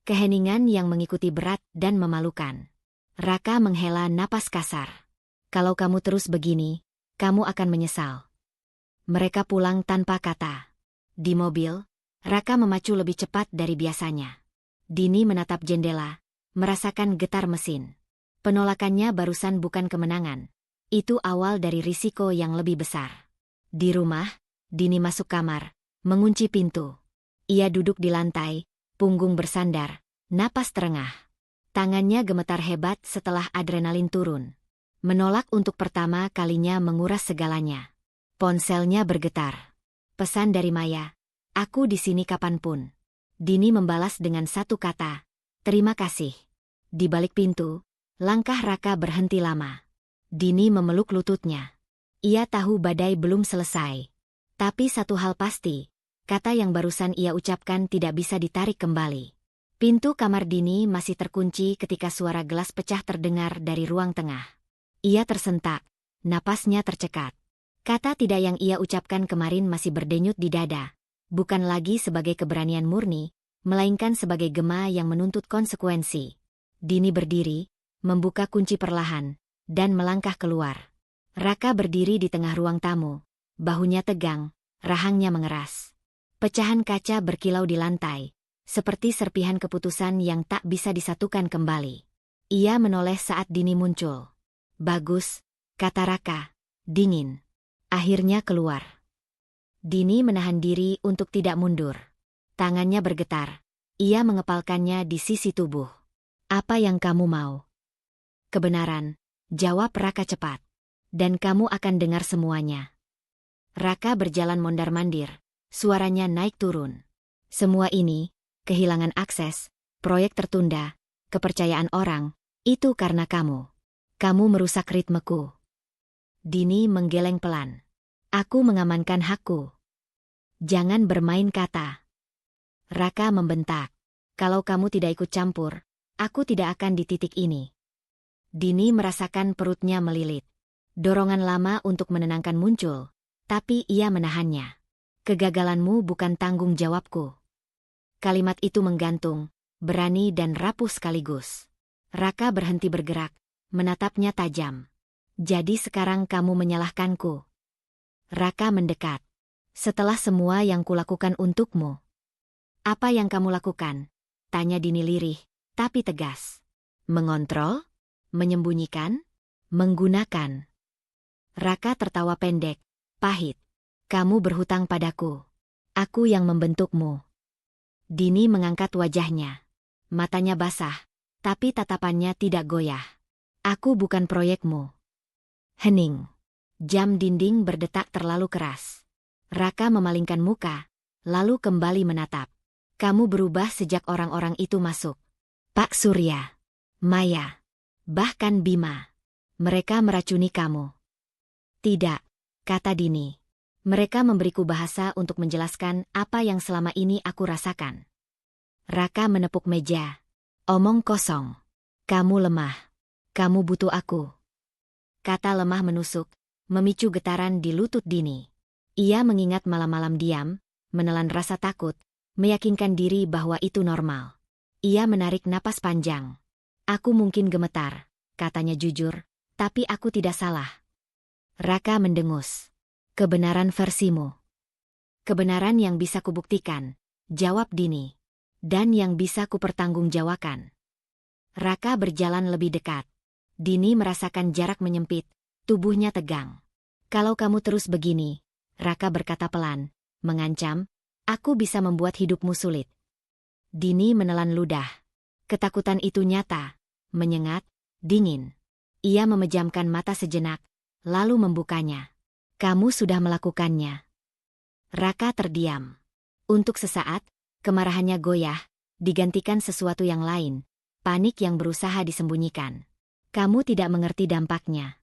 Keheningan yang mengikuti berat dan memalukan. Raka menghela napas kasar. "Kalau kamu terus begini, kamu akan menyesal." Mereka pulang tanpa kata. Di mobil, Raka memacu lebih cepat dari biasanya. Dini menatap jendela, merasakan getar mesin. Penolakannya barusan bukan kemenangan. Itu awal dari risiko yang lebih besar. Di rumah, Dini masuk kamar, mengunci pintu. Ia duduk di lantai, punggung bersandar, napas terengah. Tangannya gemetar hebat setelah adrenalin turun. Menolak untuk pertama kalinya menguras segalanya. Ponselnya bergetar. Pesan dari Maya, "Aku di sini kapanpun." Dini membalas dengan satu kata, "Terima kasih." Di balik pintu, langkah Raka berhenti lama. Dini memeluk lututnya. Ia tahu badai belum selesai. Tapi satu hal pasti, kata yang barusan ia ucapkan tidak bisa ditarik kembali. Pintu kamar Dini masih terkunci ketika suara gelas pecah terdengar dari ruang tengah. Ia tersentak, napasnya tercekat. Kata tidak yang ia ucapkan kemarin masih berdenyut di dada. Bukan lagi sebagai keberanian murni, melainkan sebagai gema yang menuntut konsekuensi. Dini berdiri, membuka kunci perlahan, dan melangkah keluar. Raka berdiri di tengah ruang tamu. Bahunya tegang, rahangnya mengeras. Pecahan kaca berkilau di lantai, seperti serpihan keputusan yang tak bisa disatukan kembali. Ia menoleh saat Dini muncul. "Bagus," kata Raka, dingin. Akhirnya keluar. Dini menahan diri untuk tidak mundur. Tangannya bergetar. Ia mengepalkannya di sisi tubuh. "Apa yang kamu mau?" "Kebenaran," jawab Raka cepat. "Dan kamu akan dengar semuanya." Raka berjalan mondar-mandir. Suaranya naik turun. "Semua ini, kehilangan akses, proyek tertunda, kepercayaan orang, itu karena kamu. Kamu merusak ritmeku." Dini menggeleng pelan. "Aku mengamankan hakku." "Jangan bermain kata." Raka membentak. "Kalau kamu tidak ikut campur, aku tidak akan di titik ini." Dini merasakan perutnya melilit. Dorongan lama untuk menenangkan muncul, tapi ia menahannya. "Kegagalanmu bukan tanggung jawabku." Kalimat itu menggantung, berani dan rapuh sekaligus. Raka berhenti bergerak, menatapnya tajam. "Jadi sekarang kamu menyalahkanku?" Raka mendekat. "Setelah semua yang kulakukan untukmu." "Apa yang kamu lakukan?" tanya Dini lirih, tapi tegas. "Mengontrol? Menyembunyikan? Menggunakan?" Raka tertawa pendek, pahit. "Kamu berhutang padaku. Aku yang membentukmu." Dini mengangkat wajahnya. Matanya basah, tapi tatapannya tidak goyah. "Aku bukan proyekmu." Hening. Jam dinding berdetak terlalu keras. Raka memalingkan muka, lalu kembali menatap. "Kamu berubah sejak orang-orang itu masuk. Pak Surya, Maya, bahkan Bima. Mereka meracuni kamu." "Tidak," kata Dini. "Mereka memberiku bahasa untuk menjelaskan apa yang selama ini aku rasakan." Raka menepuk meja. "Omong kosong. Kamu lemah. Kamu butuh aku." Kata lemah menusuk, memicu getaran di lutut Dini. Ia mengingat malam-malam diam, menelan rasa takut, meyakinkan diri bahwa itu normal. Ia menarik napas panjang. "Aku mungkin gemetar," katanya jujur, "tapi aku tidak salah." Raka mendengus. "Kebenaran versimu." "Kebenaran yang bisa kubuktikan," jawab Dini. "Dan yang bisa kupertanggungjawabkan." Raka berjalan lebih dekat. Dini merasakan jarak menyempit, tubuhnya tegang. "Kalau kamu terus begini," Raka berkata pelan, mengancam, "aku bisa membuat hidupmu sulit." Dini menelan ludah. Ketakutan itu nyata, menyengat, dingin. Ia memejamkan mata sejenak, lalu membukanya. "Kamu sudah melakukannya." Raka terdiam. Untuk sesaat, kemarahannya goyah, digantikan sesuatu yang lain, panik yang berusaha disembunyikan. "Kamu tidak mengerti dampaknya."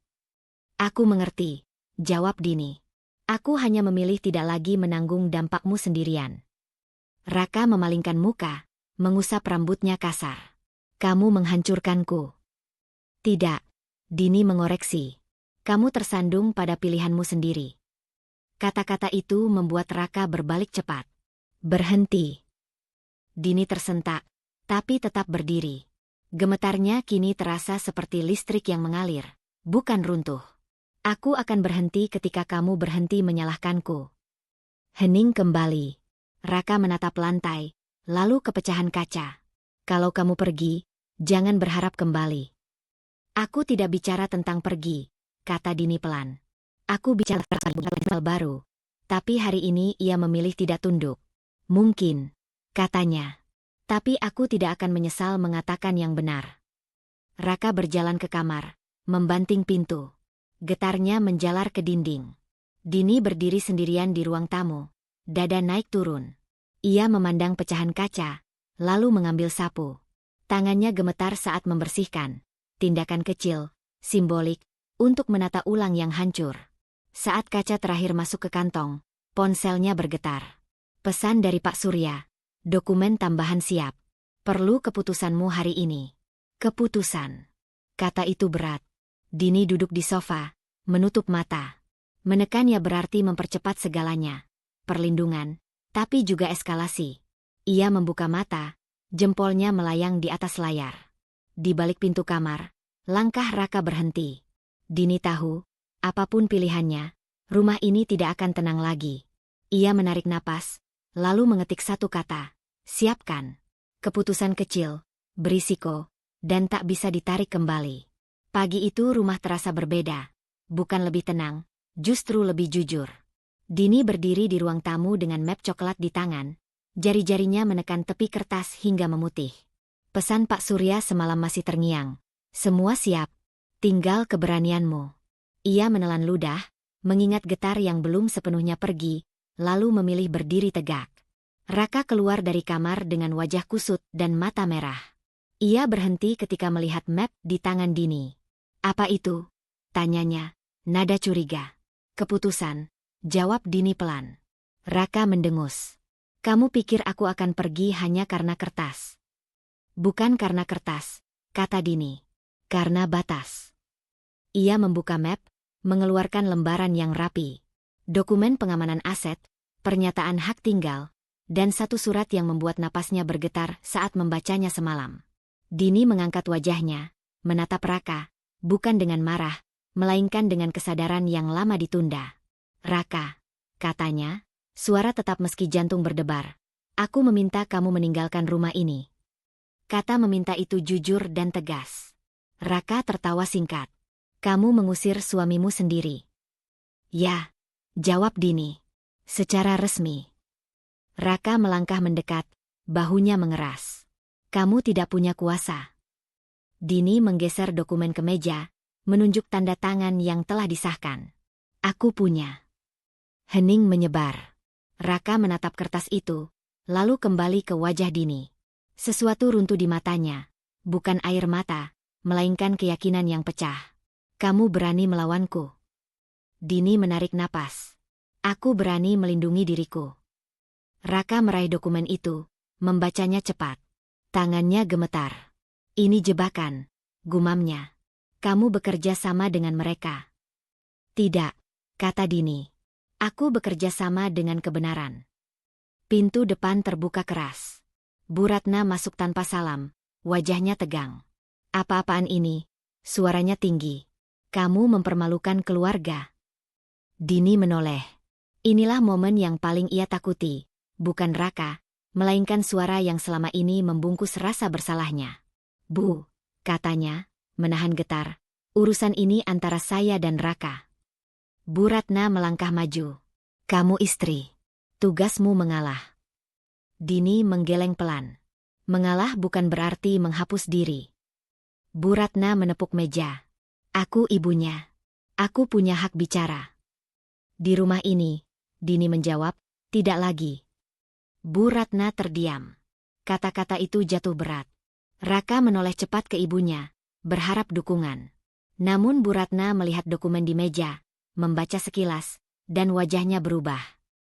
"Aku mengerti," jawab Dini. "Aku hanya memilih tidak lagi menanggung dampakmu sendirian." Raka memalingkan muka, mengusap rambutnya kasar. "Kamu menghancurkanku." "Tidak," Dini mengoreksi. "Kamu tersandung pada pilihanmu sendiri." Kata-kata itu membuat Raka berbalik cepat. "Berhenti." Dini tersentak, tapi tetap berdiri. Gemetarnya kini terasa seperti listrik yang mengalir, bukan runtuh. "Aku akan berhenti ketika kamu berhenti menyalahkanku." Hening kembali. Raka menatap lantai, lalu ke pecahan kaca. Kalau kamu pergi, jangan berharap kembali. Aku tidak bicara tentang pergi, kata Dini pelan. Aku bicara tentang baru. Tapi hari ini ia memilih tidak tunduk. Mungkin, katanya. Tapi aku tidak akan menyesal mengatakan yang benar. Raka berjalan ke kamar, membanting pintu. Getarnya menjalar ke dinding. Dini berdiri sendirian di ruang tamu. Dada naik turun. Ia memandang pecahan kaca, lalu mengambil sapu. Tangannya gemetar saat membersihkan. Tindakan kecil, simbolik, untuk menata ulang yang hancur. Saat kaca terakhir masuk ke kantong, ponselnya bergetar. Pesan dari Pak Surya. Dokumen tambahan siap. Perlu keputusanmu hari ini. Keputusan. Kata itu berat. Dini duduk di sofa, menutup mata. Menekannya berarti mempercepat segalanya. Perlindungan, tapi juga eskalasi. Ia membuka mata, jempolnya melayang di atas layar. Di balik pintu kamar, langkah Raka berhenti. Dini tahu, apapun pilihannya, rumah ini tidak akan tenang lagi. Ia menarik napas, lalu mengetik satu kata. Siapkan. Keputusan kecil, berisiko, dan tak bisa ditarik kembali. Pagi itu rumah terasa berbeda. Bukan lebih tenang, justru lebih jujur. Dini berdiri di ruang tamu dengan map coklat di tangan. Jari-jarinya menekan tepi kertas hingga memutih. Pesan Pak Surya semalam masih terngiang. Semua siap. Tinggal keberanianmu. Ia menelan ludah, mengingat getar yang belum sepenuhnya pergi, lalu memilih berdiri tegak. Raka keluar dari kamar dengan wajah kusut dan mata merah. Ia berhenti ketika melihat map di tangan Dini. Apa itu? Tanyanya, nada curiga. Keputusan, jawab Dini pelan. Raka mendengus. Kamu pikir aku akan pergi hanya karena kertas? Bukan karena kertas, kata Dini. Karena batas. Ia membuka map, mengeluarkan lembaran yang rapi. Dokumen pengamanan aset, pernyataan hak tinggal, dan satu surat yang membuat napasnya bergetar saat membacanya semalam. Dini mengangkat wajahnya, menatap Raka, bukan dengan marah, melainkan dengan kesadaran yang lama ditunda. Raka, katanya, suara tetap meski jantung berdebar. Aku meminta kamu meninggalkan rumah ini. Kata meminta itu jujur dan tegas. Raka tertawa singkat. Kamu mengusir suamimu sendiri. Ya, jawab Dini. Secara resmi. Raka melangkah mendekat, bahunya mengeras. Kamu tidak punya kuasa. Dini menggeser dokumen ke meja, menunjuk tanda tangan yang telah disahkan. Aku punya. Hening menyebar. Raka menatap kertas itu, lalu kembali ke wajah Dini. Sesuatu runtuh di matanya, bukan air mata, melainkan keyakinan yang pecah. Kamu berani melawanku. Dini menarik napas. Aku berani melindungi diriku. Raka meraih dokumen itu, membacanya cepat. Tangannya gemetar. Ini jebakan, gumamnya. Kamu bekerja sama dengan mereka. Tidak, kata Dini. Aku bekerja sama dengan kebenaran. Pintu depan terbuka keras. Bu Ratna masuk tanpa salam, wajahnya tegang. Apa-apaan ini? Suaranya tinggi. Kamu mempermalukan keluarga. Dini menoleh. Inilah momen yang paling ia takuti. Bukan Raka, melainkan suara yang selama ini membungkus rasa bersalahnya. Bu, katanya, menahan getar. Urusan ini antara saya dan Raka. Bu Ratna melangkah maju. Kamu istri. Tugasmu mengalah. Dini menggeleng pelan. Mengalah bukan berarti menghapus diri. Bu Ratna menepuk meja. Aku ibunya. Aku punya hak bicara. Di rumah ini, Dini menjawab, tidak lagi. Bu Ratna terdiam. Kata-kata itu jatuh berat. Raka menoleh cepat ke ibunya, berharap dukungan. Namun Bu Ratna melihat dokumen di meja, membaca sekilas, dan wajahnya berubah.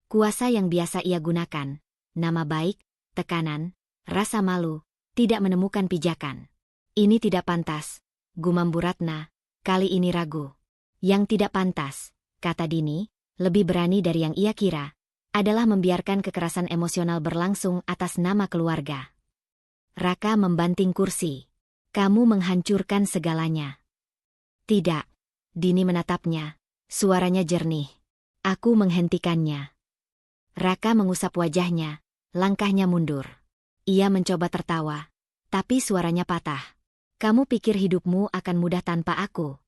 Kuasa yang biasa ia gunakan, nama baik, tekanan, rasa malu, tidak menemukan pijakan. Ini tidak pantas, gumam Bu Ratna, kali ini ragu. Yang tidak pantas, kata Dini, lebih berani dari yang ia kira, adalah membiarkan kekerasan emosional berlangsung atas nama keluarga. Raka membanting kursi. Kamu menghancurkan segalanya. Tidak. Dini menatapnya. Suaranya jernih. Aku menghentikannya. Raka mengusap wajahnya, langkahnya mundur. Ia mencoba tertawa, tapi suaranya patah. Kamu pikir hidupmu akan mudah tanpa aku?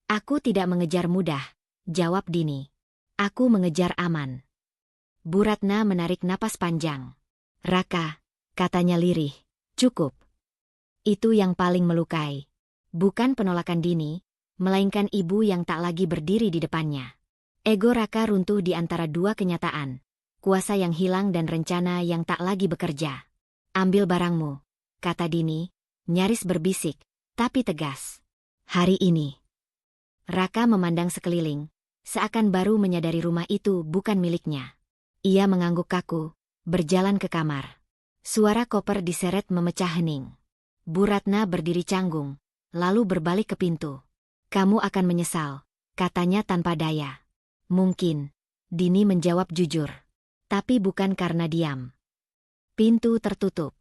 Aku tidak mengejar mudah, jawab Dini. Aku mengejar aman. Bu Ratna menarik napas panjang. Raka, katanya lirih, cukup. Itu yang paling melukai. Bukan penolakan Dini, melainkan ibu yang tak lagi berdiri di depannya. Ego Raka runtuh di antara dua kenyataan. Kuasa yang hilang dan rencana yang tak lagi bekerja. Ambil barangmu, kata Dini, nyaris berbisik, tapi tegas. Hari ini. Raka memandang sekeliling, seakan baru menyadari rumah itu bukan miliknya. Ia mengangguk kaku, berjalan ke kamar. Suara koper diseret memecah hening. Bu Ratna berdiri canggung, lalu berbalik ke pintu. Kamu akan menyesal, katanya tanpa daya. Mungkin, Dini menjawab jujur. Tapi bukan karena diam. Pintu tertutup.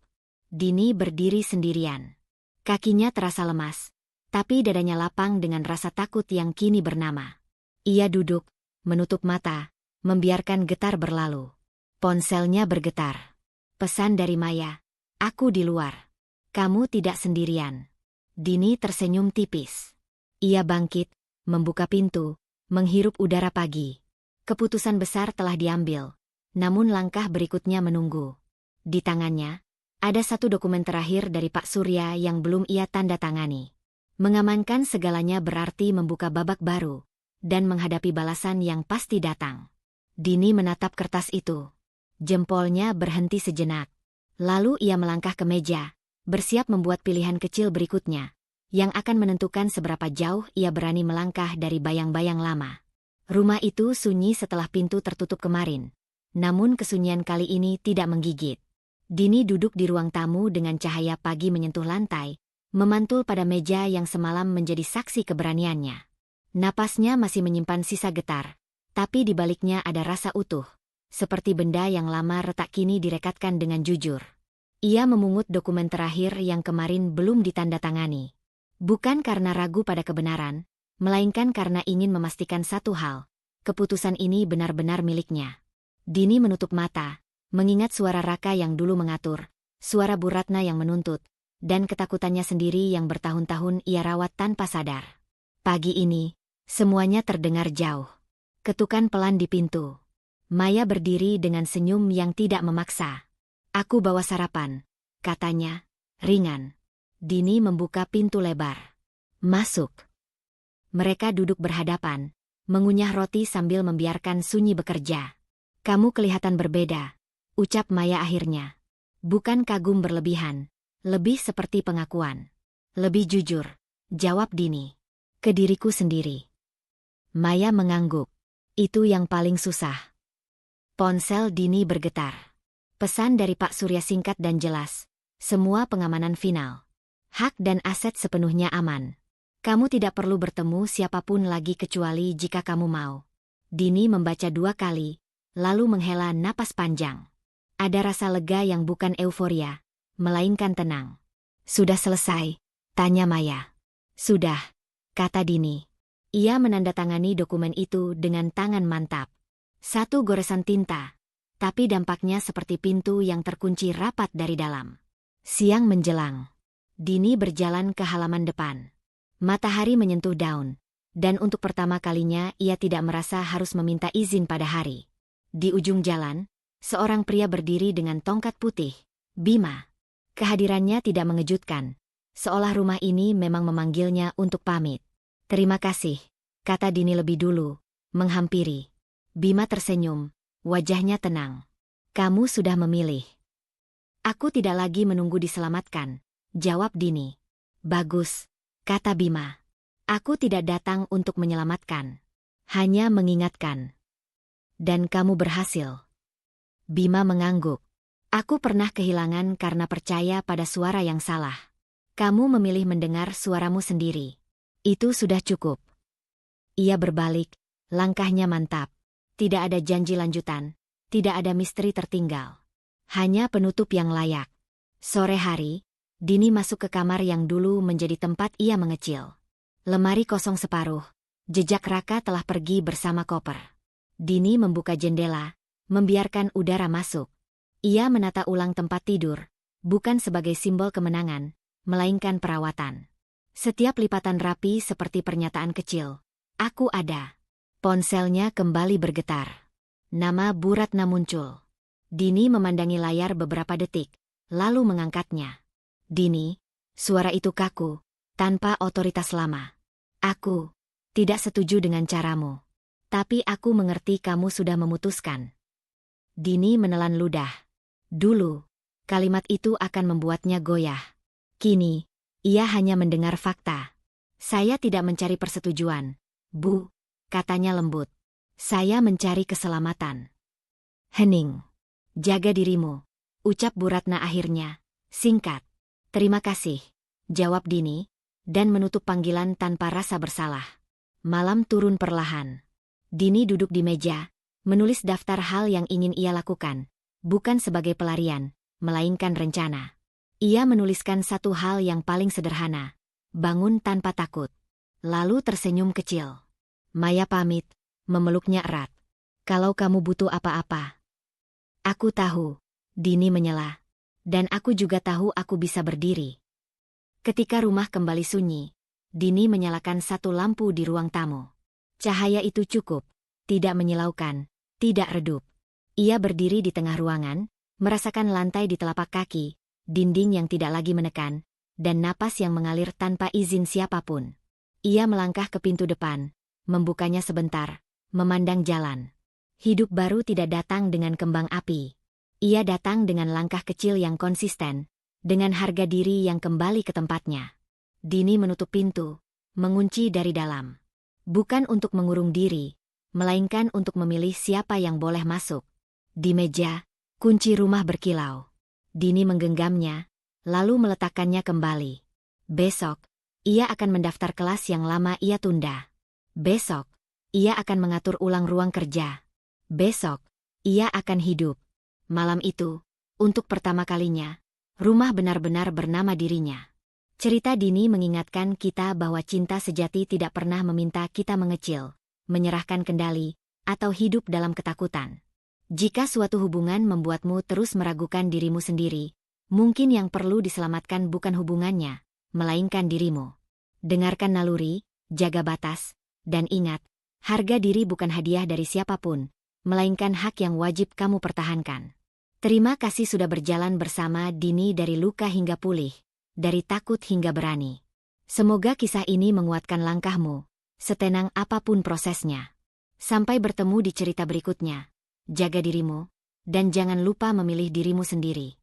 Dini berdiri sendirian. Kakinya terasa lemas, tapi dadanya lapang dengan rasa takut yang kini bernama. Ia duduk, menutup mata, membiarkan getar berlalu. Ponselnya bergetar. Pesan dari Maya, aku di luar. Kamu tidak sendirian. Dini tersenyum tipis. Ia bangkit, membuka pintu, menghirup udara pagi. Keputusan besar telah diambil. Namun langkah berikutnya menunggu. Di tangannya, ada satu dokumen terakhir dari Pak Surya yang belum ia tanda tangani. Mengamankan segalanya berarti membuka babak baru, dan menghadapi balasan yang pasti datang. Dini menatap kertas itu. Jempolnya berhenti sejenak. Lalu ia melangkah ke meja, bersiap membuat pilihan kecil berikutnya, yang akan menentukan seberapa jauh ia berani melangkah dari bayang-bayang lama. Rumah itu sunyi setelah pintu tertutup kemarin. Namun kesunyian kali ini tidak menggigit. Dini duduk di ruang tamu dengan cahaya pagi menyentuh lantai, memantul pada meja yang semalam menjadi saksi keberaniannya. Napasnya masih menyimpan sisa getar, tapi di baliknya ada rasa utuh, seperti benda yang lama retak kini direkatkan dengan jujur. Ia memungut dokumen terakhir yang kemarin belum ditandatangani. Bukan karena ragu pada kebenaran, melainkan karena ingin memastikan satu hal, keputusan ini benar-benar miliknya. Dini menutup mata, mengingat suara Raka yang dulu mengatur, suara Bu Ratna yang menuntut, dan ketakutannya sendiri yang bertahun-tahun ia rawat tanpa sadar. Pagi ini, semuanya terdengar jauh. Ketukan pelan di pintu. Maya berdiri dengan senyum yang tidak memaksa. Aku bawa sarapan, katanya, ringan. Dini membuka pintu lebar. Masuk. Mereka duduk berhadapan, mengunyah roti sambil membiarkan sunyi bekerja. Kamu kelihatan berbeda, ucap Maya akhirnya. Bukan kagum berlebihan, lebih seperti pengakuan. Lebih jujur, jawab Dini. Ke diriku sendiri. Maya mengangguk. Itu yang paling susah. Ponsel Dini bergetar. Pesan dari Pak Surya singkat dan jelas. Semua pengamanan final. Hak dan aset sepenuhnya aman. Kamu tidak perlu bertemu siapapun lagi kecuali jika kamu mau. Dini membaca 2 kali. Lalu menghela napas panjang. Ada rasa lega yang bukan euforia, melainkan tenang. Sudah selesai, tanya Maya. Sudah, kata Dini. Ia menandatangani dokumen itu dengan tangan mantap. Satu goresan tinta, tapi dampaknya seperti pintu yang terkunci rapat dari dalam. Siang menjelang. Dini berjalan ke halaman depan. Matahari menyentuh daun, dan untuk pertama kalinya ia tidak merasa harus meminta izin pada hari. Di ujung jalan, seorang pria berdiri dengan tongkat putih, Bima. Kehadirannya tidak mengejutkan, seolah rumah ini memang memanggilnya untuk pamit. Terima kasih, kata Dini lebih dulu, menghampiri. Bima tersenyum, wajahnya tenang. Kamu sudah memilih. Aku tidak lagi menunggu diselamatkan, jawab Dini. Bagus, kata Bima. Aku tidak datang untuk menyelamatkan, hanya mengingatkan. Dan kamu berhasil. Bima mengangguk. Aku pernah kehilangan karena percaya pada suara yang salah. Kamu memilih mendengar suaramu sendiri. Itu sudah cukup. Ia berbalik, langkahnya mantap. Tidak ada janji lanjutan, tidak ada misteri tertinggal. Hanya penutup yang layak. Sore hari, Dini masuk ke kamar yang dulu menjadi tempat ia mengecil. Lemari kosong separuh, jejak Raka telah pergi bersama koper. Dini membuka jendela, membiarkan udara masuk. Ia menata ulang tempat tidur, bukan sebagai simbol kemenangan, melainkan perawatan. Setiap lipatan rapi seperti pernyataan kecil. Aku ada. Ponselnya kembali bergetar. Nama Bu Ratna muncul. Dini memandangi layar beberapa detik, lalu mengangkatnya. Dini, suara itu kaku, tanpa otoritas lama. Aku tidak setuju dengan caramu. Tapi aku mengerti kamu sudah memutuskan. Dini menelan ludah. Dulu, kalimat itu akan membuatnya goyah. Kini, ia hanya mendengar fakta. Saya tidak mencari persetujuan, Bu, katanya lembut. Saya mencari keselamatan. Hening. Jaga dirimu, ucap Bu Ratna akhirnya. Singkat. Terima kasih, jawab Dini, dan menutup panggilan tanpa rasa bersalah. Malam turun perlahan. Dini duduk di meja, menulis daftar hal yang ingin ia lakukan, bukan sebagai pelarian, melainkan rencana. Ia menuliskan satu hal yang paling sederhana, bangun tanpa takut. Lalu tersenyum kecil. Maya pamit, memeluknya erat. Kalau kamu butuh apa-apa. Aku tahu, Dini menyela. Dan aku juga tahu aku bisa berdiri. Ketika rumah kembali sunyi, Dini menyalakan satu lampu di ruang tamu. Cahaya itu cukup, tidak menyilaukan, tidak redup. Ia berdiri di tengah ruangan, merasakan lantai di telapak kaki, dinding yang tidak lagi menekan, dan napas yang mengalir tanpa izin siapapun. Ia melangkah ke pintu depan, membukanya sebentar, memandang jalan. Hidup baru tidak datang dengan kembang api. Ia datang dengan langkah kecil yang konsisten, dengan harga diri yang kembali ke tempatnya. Dini menutup pintu, mengunci dari dalam. Bukan untuk mengurung diri, melainkan untuk memilih siapa yang boleh masuk. Di meja, kunci rumah berkilau. Dini menggenggamnya, lalu meletakkannya kembali. Besok, ia akan mendaftar kelas yang lama ia tunda. Besok, ia akan mengatur ulang ruang kerja. Besok, ia akan hidup. Malam itu, untuk pertama kalinya, rumah benar-benar bernama dirinya. Cerita Dini mengingatkan kita bahwa cinta sejati tidak pernah meminta kita mengecil, menyerahkan kendali, atau hidup dalam ketakutan. Jika suatu hubungan membuatmu terus meragukan dirimu sendiri, mungkin yang perlu diselamatkan bukan hubungannya, melainkan dirimu. Dengarkan naluri, jaga batas, dan ingat, harga diri bukan hadiah dari siapapun, melainkan hak yang wajib kamu pertahankan. Terima kasih sudah berjalan bersama Dini dari luka hingga pulih, dari takut hingga berani. Semoga kisah ini menguatkan langkahmu, setenang apapun prosesnya. Sampai bertemu di cerita berikutnya. Jaga dirimu, dan jangan lupa memilih dirimu sendiri.